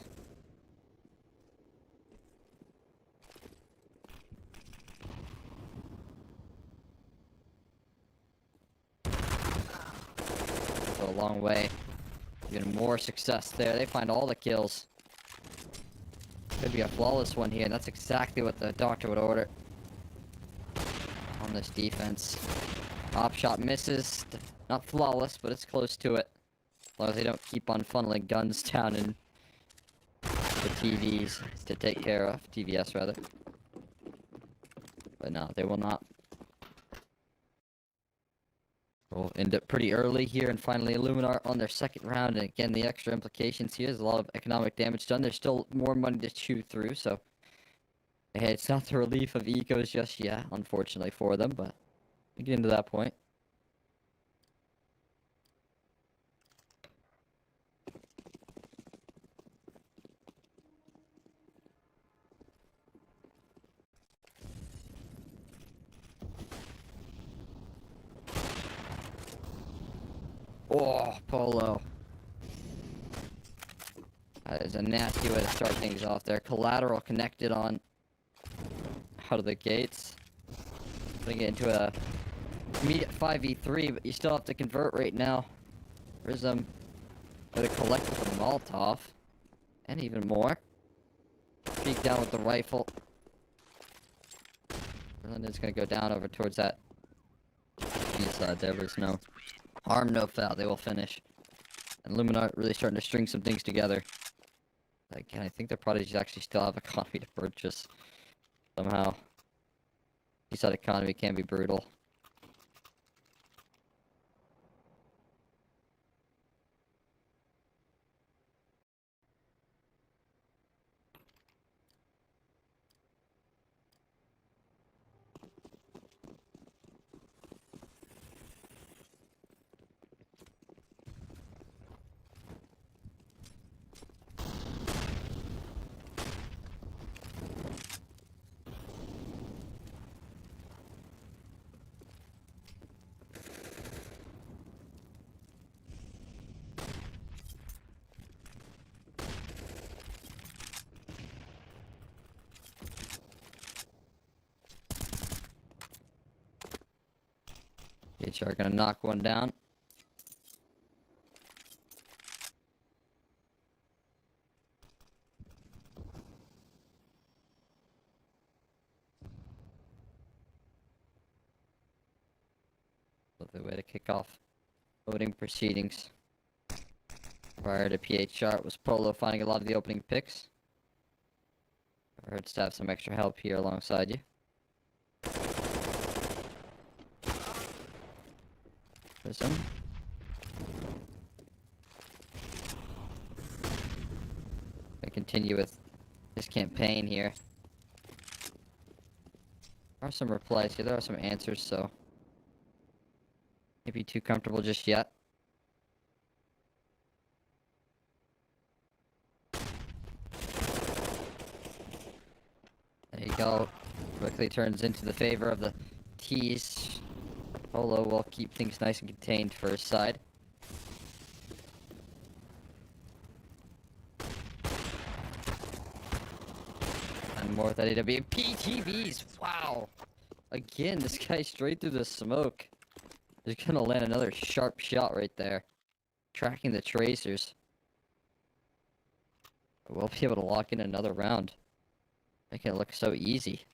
[SPEAKER 1] Go a long way. Even more success there. They find all the kills. Could be a flawless one here, and that's exactly what the doctor would order on this defense. Top shot misses. Not flawless, but it's close to it. As long as they don't keep on funneling guns down in the TVs to take care of. TVS, rather. But no, they will not. We'll end up pretty early here, and finally ILLUMINAR on their second round. And again, the extra implications here is a lot of economic damage done. There's still more money to chew through, so hey, it's not the relief of ecos just yet, unfortunately for them, but we get into that point. Oh, Polo. That is a nasty way to start things off there. Collateral connected on out of the gates. Putting it into a immediate 5v3, but you still have to convert right now. Prism. Got to collect with the Molotov. And even more. Peek down with the rifle. And then it's going to go down over towards that B side there. There's no harm, no foul. They will finish. And ILLUMINAR really starting to string some things together. Again, I think their Prodigies actually still have economy to purchase. Somehow. East side economy can be brutal. HR gonna knock one down. Lovely way to kick off voting proceedings. Prior to PHR, it was Polo finding a lot of the opening picks. I heard to have some extra help here alongside you. Prism. Gonna continue with his campaign here. There are some replies here, there are some answers, so can't be too comfortable just yet. There you go. Quickly turns into the favor of the T's. Polo will keep things nice and contained for his side. And more with that AW. PTVs! Wow! Again, this guy straight through the smoke. He's gonna land another sharp shot right there. Tracking the tracers. We'll be able to lock in another round. Making it look so easy.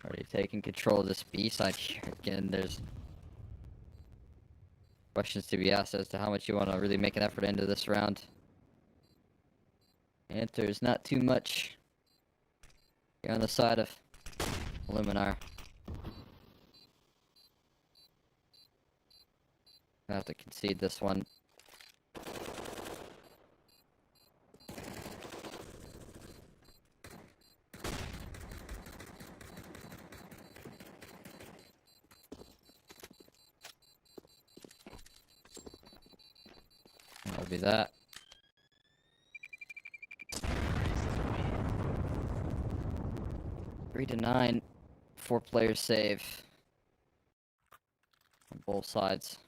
[SPEAKER 1] Already taking control of this B side here. Again, there's questions to be asked as to how much you want to really make an effort into this round. Answer is not too much. You're on the side of ILLUMINAR. I have to concede this one. That'll be that. Three to 9, 4 players save on both sides.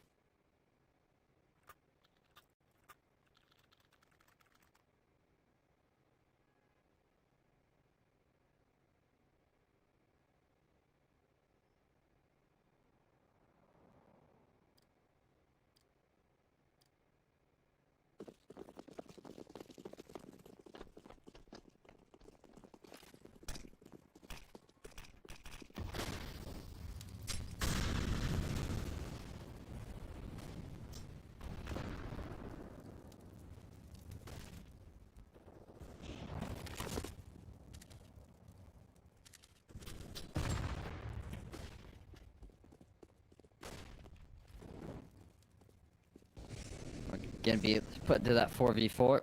[SPEAKER 1] Again, be put into that 4v4.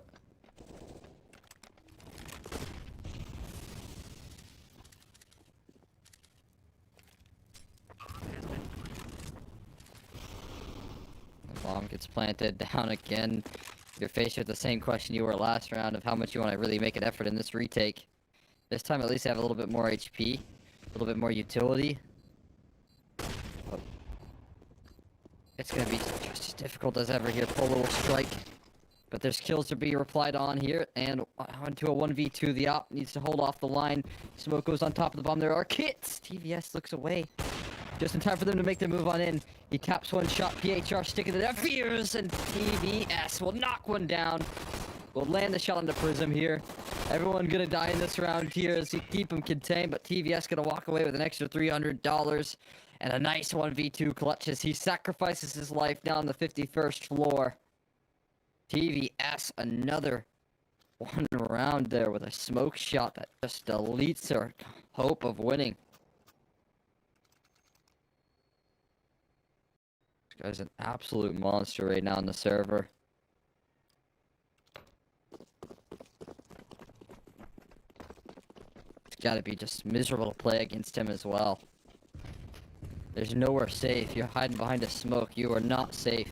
[SPEAKER 1] The bomb gets planted down again. You're faced with the same question you were last round of how much you want to really make an effort in this retake. This time at least have a little bit more HP, a little bit more utility. It's gonna be just as difficult as ever here. Polo will strike, but there's kills to be replied on here, and onto a 1v2. The op needs to hold off the line. Smoke goes on top of the bomb. There are kits. TVS looks away, just in time for them to make their move on in. He taps one shot. PHR sticking to their fears, and TVS will knock one down. Will land the shot on the Prism here. Everyone gonna die in this round here as he keep him contained, but TVS gonna walk away with an extra $300. And a nice 1v2 clutch as he sacrifices his life down the 51st floor. TVS, another one round there with a smoke shot that just deletes their hope of winning. This guy's an absolute monster right now on the server. It's gotta be just miserable to play against him as well. There's nowhere safe. You're hiding behind a smoke. You are not safe.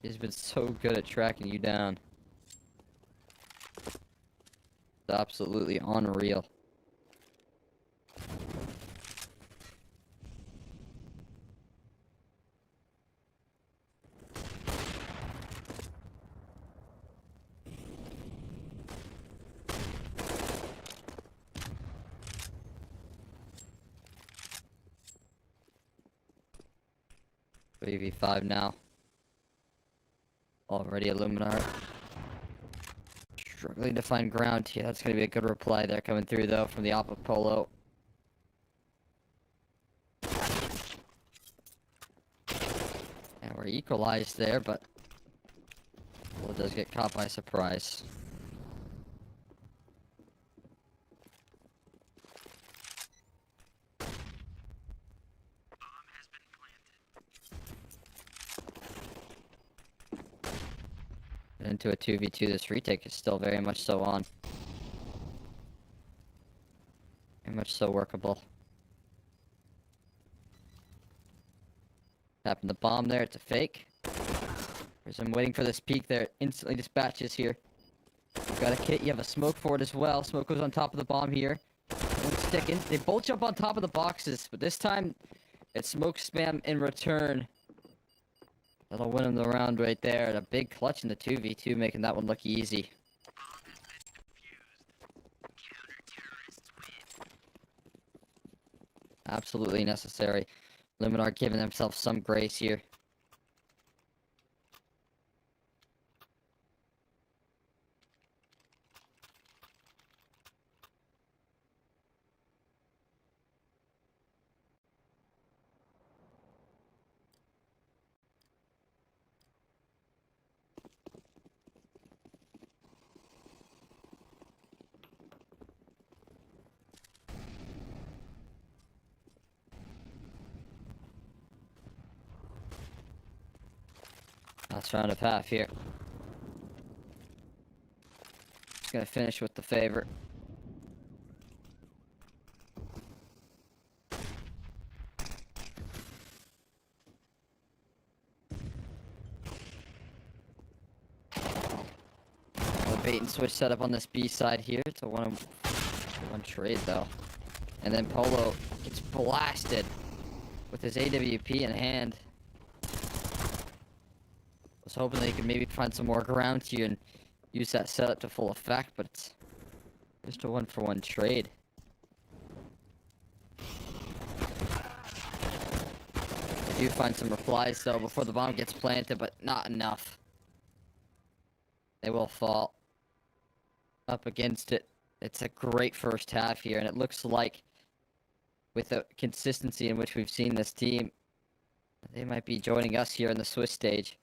[SPEAKER 1] He's been so good at tracking you down. It's absolutely unreal. V5 now. Already Illuminar. Struggling to find ground here. That's going to be a good reply there coming through, though, from the Oppa Polo. And we're equalized there, but Polo does get caught by surprise. Into a 2v2, this retake is still very much so on. Very much so workable. Tapping the bomb there, it's a fake. There's him waiting for this peek there, instantly dispatches here. You've got a kit, you have a smoke for it as well. Smoke goes on top of the bomb here. One's sticking. They both jump on top of the boxes, but this time it's smoke spam in return. That'll win him the round right there. And a big clutch in the 2v2, making that one look easy. Absolutely necessary. ILLUMINAR giving themselves some grace here. Last round of half here. Just gonna finish with the favorite. The bait and switch setup on this B side here. It's a one trade though. And then Polo gets blasted with his AWP in hand. Was hoping they could maybe find some more ground here and use that setup to full effect, but it's just a 1-for-1 trade. They do find some replies though before the bomb gets planted, but not enough. They will fall up against it. It's a great first half here, and it looks like with the consistency in which we've seen this team, they might be joining us here in the Swiss stage.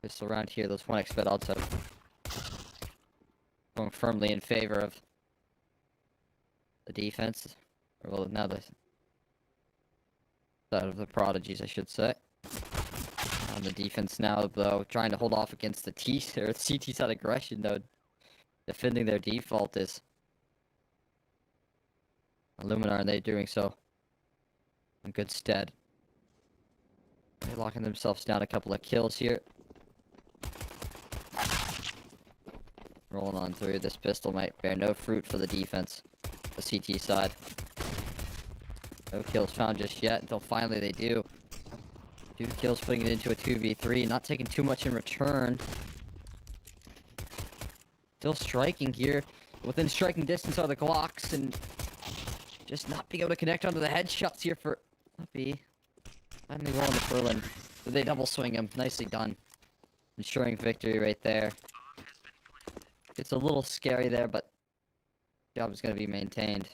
[SPEAKER 1] Just around here, those 1x bet odds have going firmly in favor of the defense. Or, well, now the side of the Prodigies, I should say. On the defense now, though, trying to hold off against the or the CT side aggression, though. Defending their default is ILLUMINAR, and they're doing so in good stead. They're locking themselves down a couple of kills here. Rolling on through. This pistol might bear no fruit for the defense. The CT side. No kills found just yet until finally they do. 2 kills, putting it into a 2v3. Not taking too much in return. Still striking here. Within striking distance are the Glocks, and just not being able to connect onto the headshots here for B. Finally going to Berlin. They double swing him. Nicely done. Ensuring victory right there. It's a little scary there, but job is going to be maintained.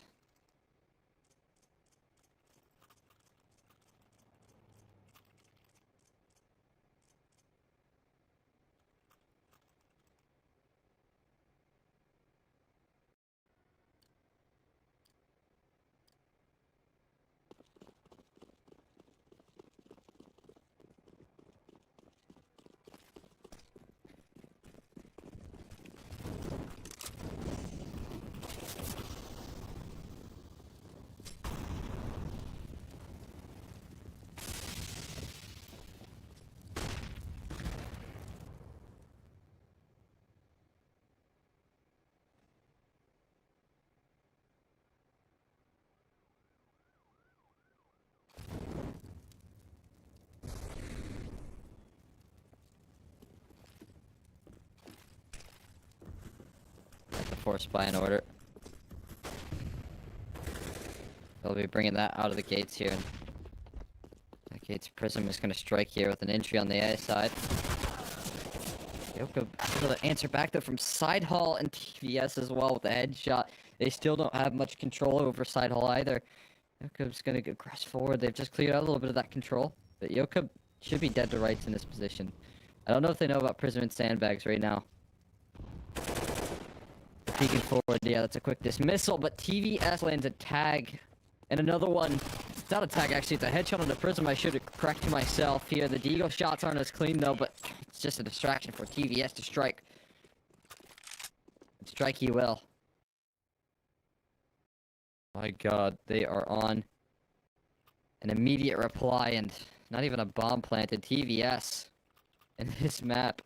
[SPEAKER 1] The force by an order. They'll be bringing that out of the gates here. That gates prism is going to strike here with an entry on the A side. Yoko able to answer back though from Side Hall and TVS as well with the headshot. They still don't have much control over Side Hall either. Yoko's going to aggress forward. They've just cleared out a little bit of that control. But Yoko should be dead to rights in this position. I don't know if they know about prism and sandbags right now. Peeking forward, yeah, that's a quick dismissal, but TVS lands a tag. And another one. It's not a tag, actually. It's a headshot on the prism. I should have corrected myself here. The Deagle shots aren't as clean, though, but it's just a distraction for TVS to strike. And strike he will. My god, they are on an immediate reply, and not even a bomb planted. TVS in this map.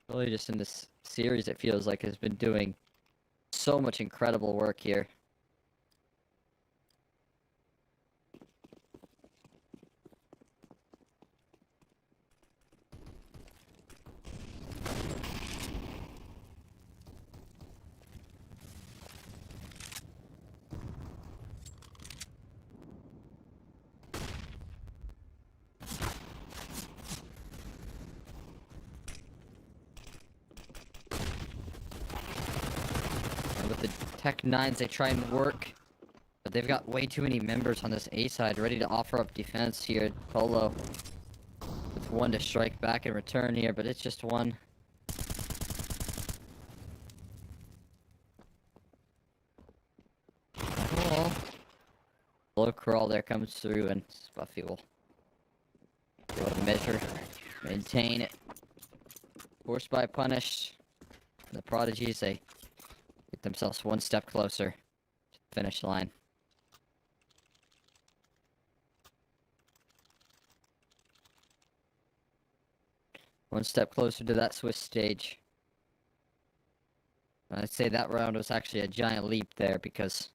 [SPEAKER 1] Really just in this series, it feels like, has been doing so much incredible work here. With the Tech 9s, they try and work, but they've got way too many members on this A side ready to offer up defense here. Polo with one to strike back in return here, but it's just one. Oh. Low crawl there comes through, and Spuffy will be able to measure, maintain it. Force by punish. The Prodigies, they get themselves one step closer to the finish line. One step closer to that Swiss stage. I'd say that round was actually a giant leap there because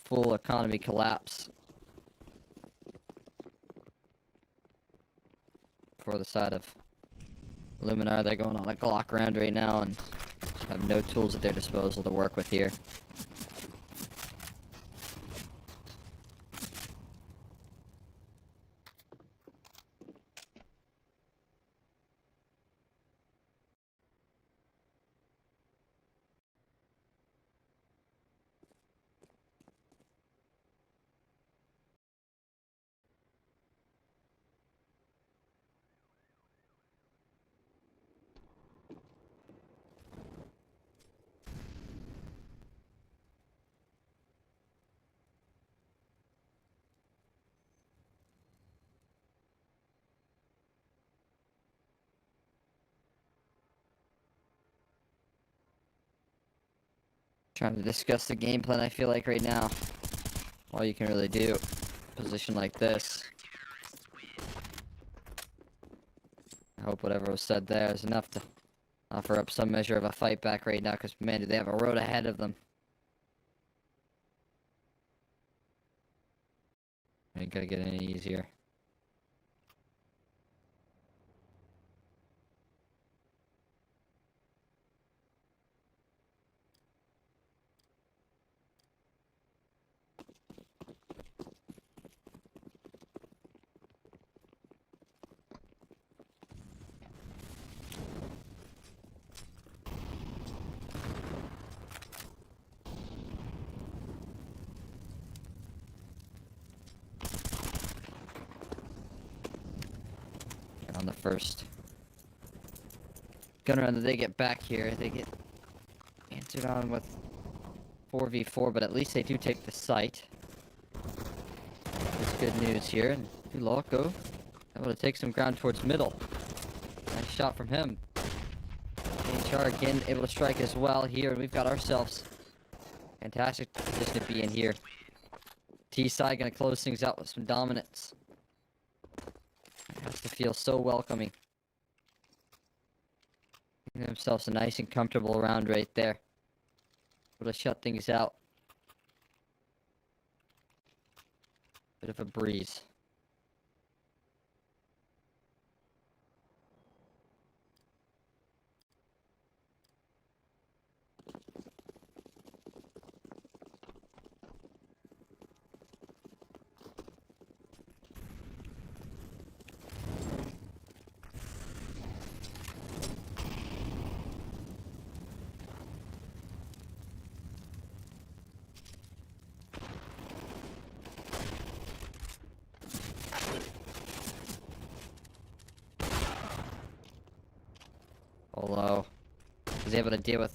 [SPEAKER 1] full economy collapse for the side of ILLUMINAR. They're going on a Glock round right now and have no tools at their disposal to work with here. Trying to discuss the game plan, I feel like, right now. All you can really do, position like this. I hope whatever was said there is enough to offer up some measure of a fight back right now, because, man, do they have a road ahead of them. Ain't gonna get any easier. first gun round that they get back here. They get answered on with 4v4, but at least they do take the site. That's good news here. And Loco able to take some ground towards middle. Nice shot from him. HR again able to strike as well here, and we've got ourselves fantastic position to be in here. T side gonna close things out with some dominance. It has to feel so welcoming. Giving themselves a nice and comfortable round right there. Able to shut things out. Bit of a breeze. Although, was able to deal with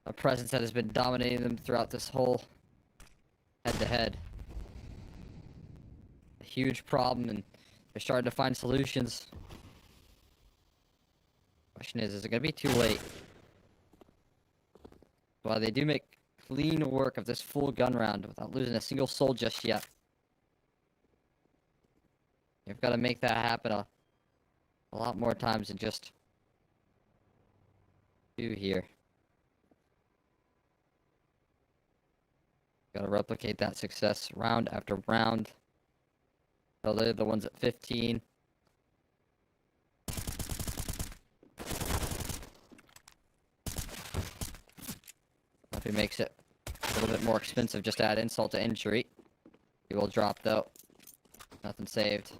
[SPEAKER 1] a presence that has been dominating them throughout this whole head-to-head. A huge problem, and they're starting to find solutions. Question is it going to be too late? While they do make clean work of this full gun round without losing a single soul just yet. You've got to make that happen a lot more times than just 2 here. Got to replicate that success round after round. So they're the ones at 15. If it makes it a little bit more expensive, just to add insult to injury. He will drop though. Nothing saved.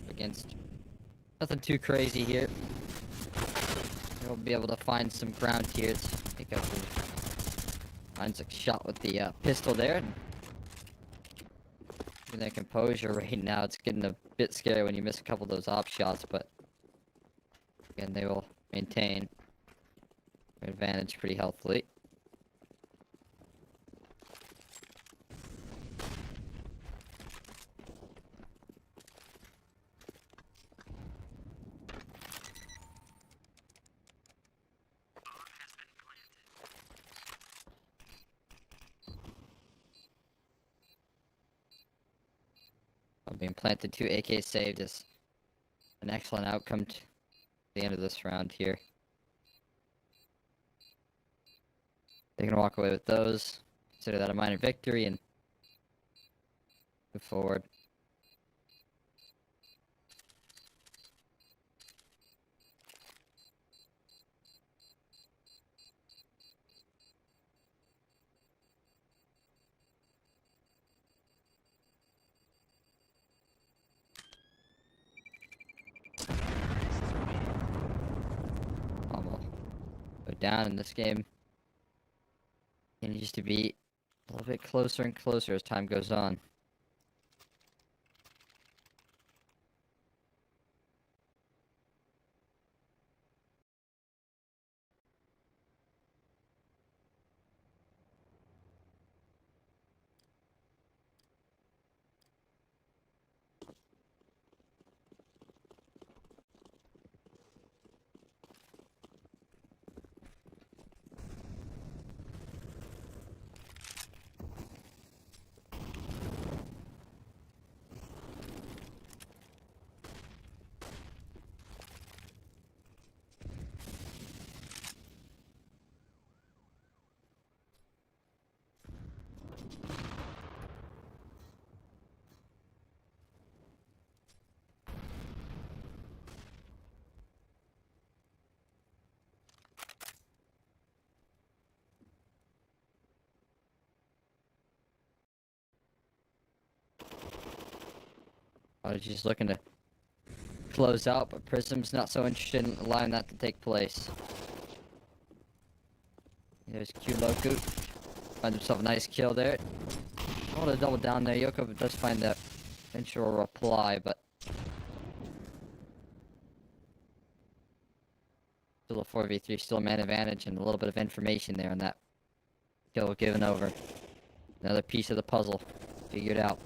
[SPEAKER 1] Against nothing too crazy here. We'll be able to find some ground here. Let's pick up the finds a shot with the pistol there. And their composure right now. It's getting a bit scary when you miss a couple of those op shots, but again they will maintain their advantage pretty healthily. Being planted, 2 AK saved is an excellent outcome to the end of this round here. They can walk away with those, consider that a minor victory, and move forward. Down in this game continues to be a little bit closer and closer as time goes on. Prodigy's looking to close out, but Prism's not so interested in allowing that to take place. There's Q-Loku. Finds himself a nice kill there. I want to double down there. Yoko does find that eventual reply, but still a 4v3, still a man advantage, and a little bit of information there on that kill given over. Another piece of the puzzle figured out.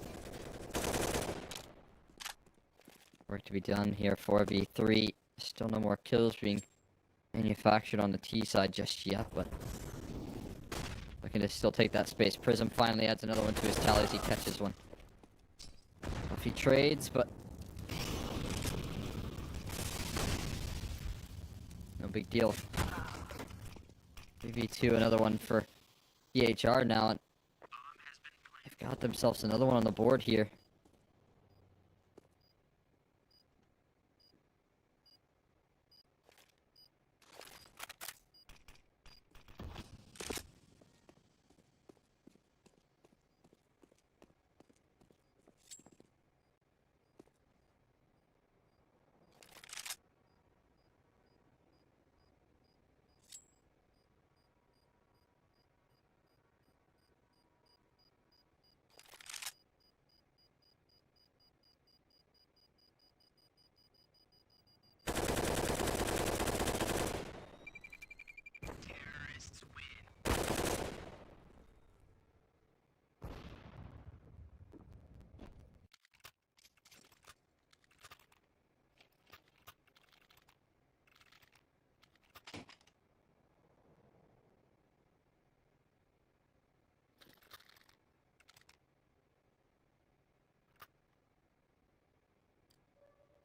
[SPEAKER 1] Work to be done here, 4v3. Still no more kills being manufactured on the T side just yet, but looking to still take that space. Prism finally adds another one to his tally as he catches one. If he trades, but no big deal. 3v2, another one for EHR now, and they've got themselves another one on the board here.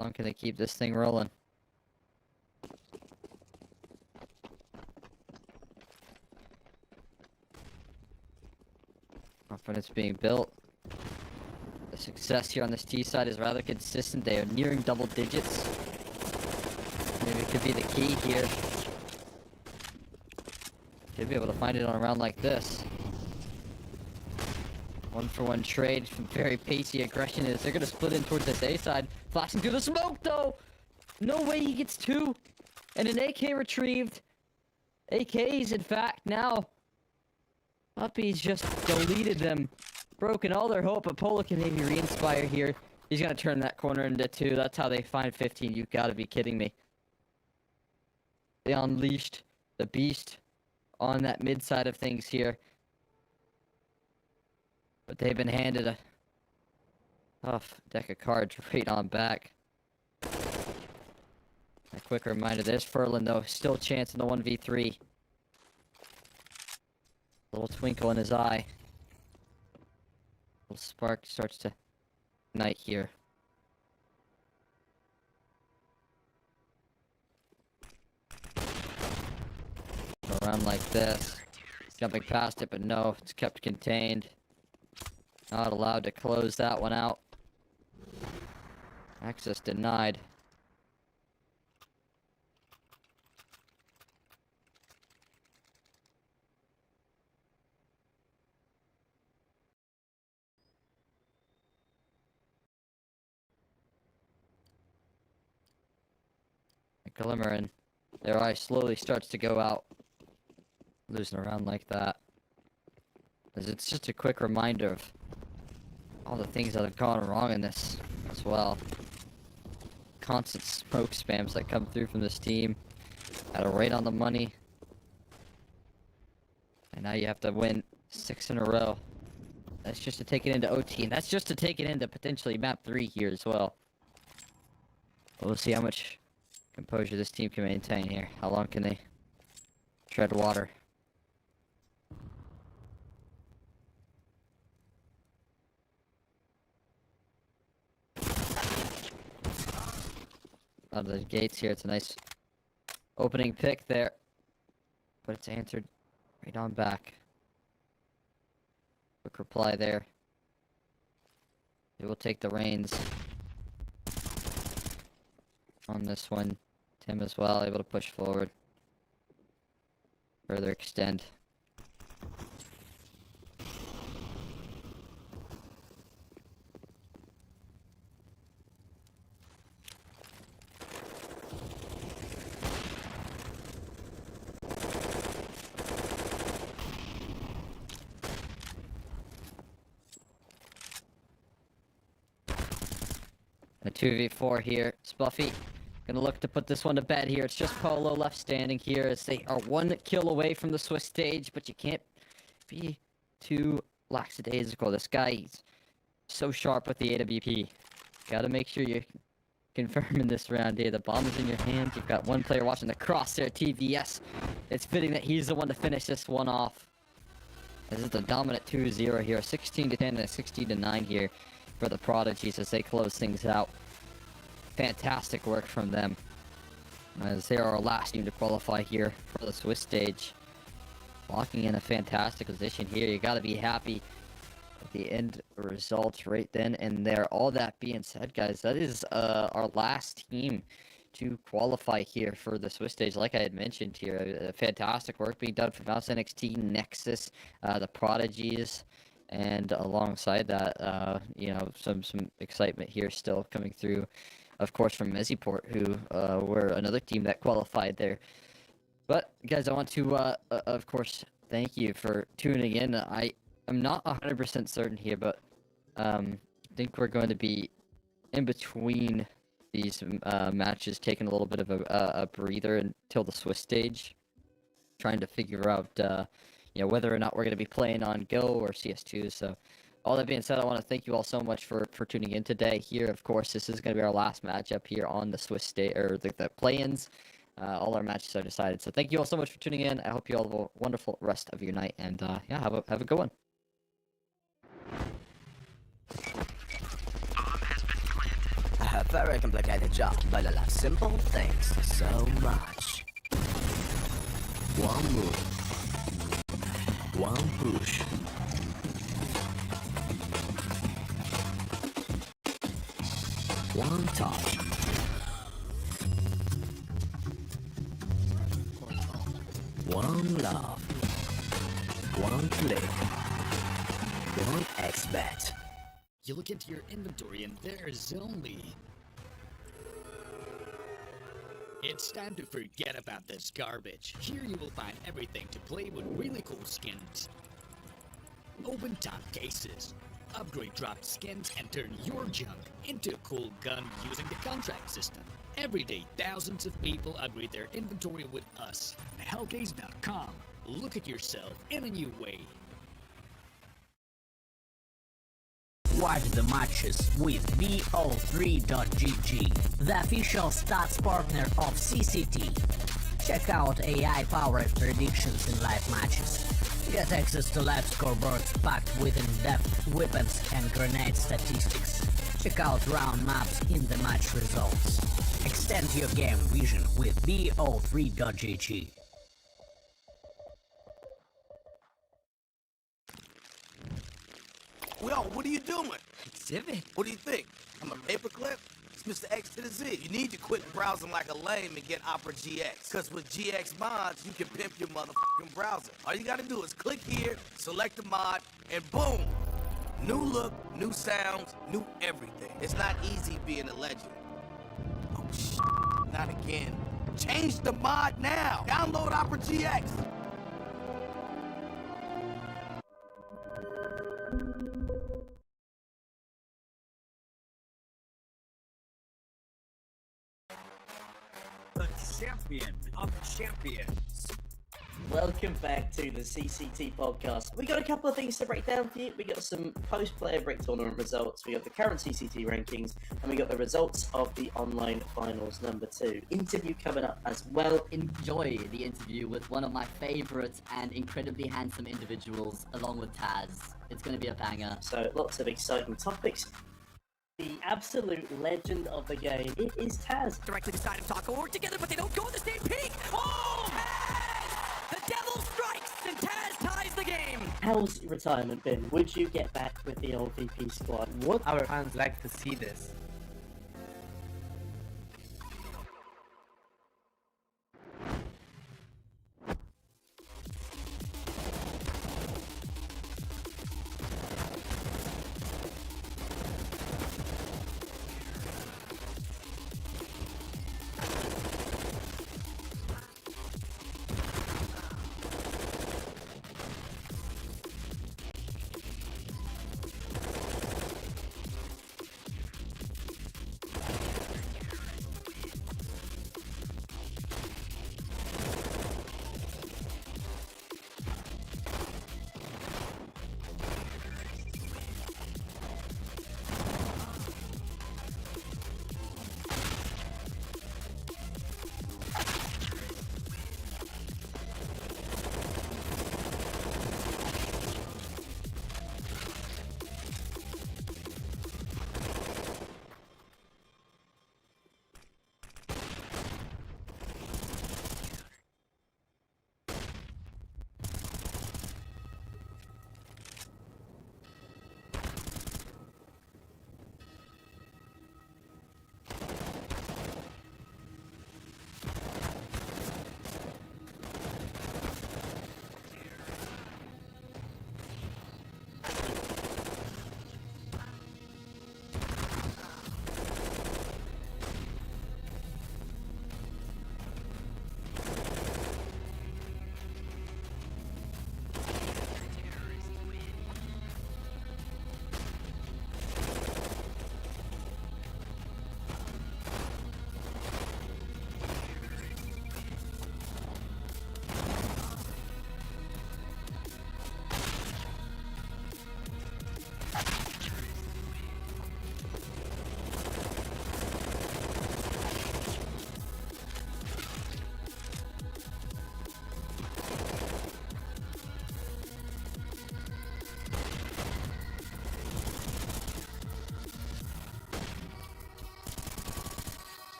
[SPEAKER 1] How long can they keep this thing rolling? Confidence being built. The success here on this T side is rather consistent. They are nearing double digits. Maybe it could be the key here. Should be able to find it on a round like this. 1-for-1 trade from very pacey aggression is they're gonna split in towards this A side. Flashing through the smoke though! No way he gets two! And an AK retrieved. AKs in fact now. Puppies just deleted them. Broken all their hope, but Polo can maybe re-inspire here. He's gonna turn that corner into 2. That's how they find 15. You gotta be kidding me. They unleashed the beast on that mid side of things here. But they've been handed a tough deck of cards right on back. A quick reminder, there's Furlan though, still a chance in the 1v3. Little twinkle in his eye. Little spark starts to ignite here. Around like this. Jumping past it, but no, it's kept contained. Not allowed to close that one out. Access denied. A glimmer and their eye slowly starts to go out. Losing around like that. As it's just a quick reminder of all the things that have gone wrong in this as well. Constant smoke spams that come through from this team. Had a right on the money. And now you have to win 6 in a row. That's just to take it into OT, and that's just to take it into potentially map 3 here as well. We'll see how much composure this team can maintain here. How long can they tread water? Out of the gates here, it's a nice opening pick there. But it's answered right on back. Quick reply there. They will take the reins on this one. Tim as well, able to push forward. Further extend. A 2v4 here. Spuffy gonna look to put this one to bed here. It's just Polo left standing here as they are 1 kill away from the Swiss stage, but you can't be too lackadaisical. This guy, he's so sharp with the AWP. Gotta make sure you're confirming this round here. The bomb is in your hands. You've got one player watching the crosshair TVS. It's fitting that he's the one to finish this one off. This is the dominant 2-0 here. 16-10 and a 16-9 here for the Prodigies as they close things out. Fantastic work from them, as they are our last team to qualify here for the Swiss stage. Locking in a fantastic position here. You got to be happy with the end results right then and there. All that being said, guys, that is our last team to qualify here for the Swiss stage. Like I had mentioned here, fantastic work being done from Mouse NXT, Nexus, the Prodigies, and alongside that, you know, some excitement here still coming through, of course, from Mesiport, who were another team that qualified there. But guys, I want to, of course, thank you for tuning in. I'm not 100% certain here, but I think we're going to be in between these matches, taking a little bit of a breather until the Swiss stage, trying to figure out, you know, whether or not we're going to be playing on Go or CS2. So, all that being said, I want to thank you all so much for tuning in today. Here, of course, this is going to be our last matchup here on the Swiss stage, or the play-ins. All our matches are decided. So, thank you all so much for tuning in. I hope you all have a wonderful rest of your night, and yeah, have a good one.
[SPEAKER 3] A very complicated job, but I love simple things so much. One move, one push. One touch. One love. One click. One expert.
[SPEAKER 8] You look into your inventory and there's only... It's time to forget about this garbage. Here you will find everything to play with really cool skins. Open top cases. Upgrade dropped skins and turn your junk into a cool gun using the contract system. Every day, thousands of people upgrade their inventory with us. Hellcase.com. Look at yourself in a new way.
[SPEAKER 3] Watch the matches with BO3.GG, the official stats partner of CCT. Check out AI-powered predictions in live matches. Get access to live scoreboards packed with in-depth weapons and grenade statistics. Check out round maps in the match results. Extend your game vision with BO3.GG.
[SPEAKER 4] Well, what are you doing?
[SPEAKER 7] Exhibit.
[SPEAKER 4] What do you think? I'm a paperclip? It's Mr. X to the Z. You need to quit browsing like a lame and get Opera GX. Because with GX mods, you can pimp your motherfucking browser. All you gotta do is click here, select the mod, and boom! New look, new sounds, new everything. It's not easy being a legend. Oh, shit. Not again. Change the mod now! Download Opera GX!
[SPEAKER 8] The champion of champions.
[SPEAKER 5] Welcome back to the CCT podcast. We got a couple of things to break down for you. We got some post-player break tournament results. We got the current CCT rankings, and we got the results of the online finals number 2. Interview coming up as well.
[SPEAKER 6] Enjoy the interview with one of my favorites and incredibly handsome individuals, along with Taz. It's going to be a banger.
[SPEAKER 5] So lots of exciting topics. The absolute legend of the game, it is Taz.
[SPEAKER 3] Directly beside him, Taco work together, but they don't go in the same peak. Oh! Taz! The devil strikes, and Taz ties the game.
[SPEAKER 5] How's your retirement been? Would you get back with the old VP squad?
[SPEAKER 7] Would our fans like to see this?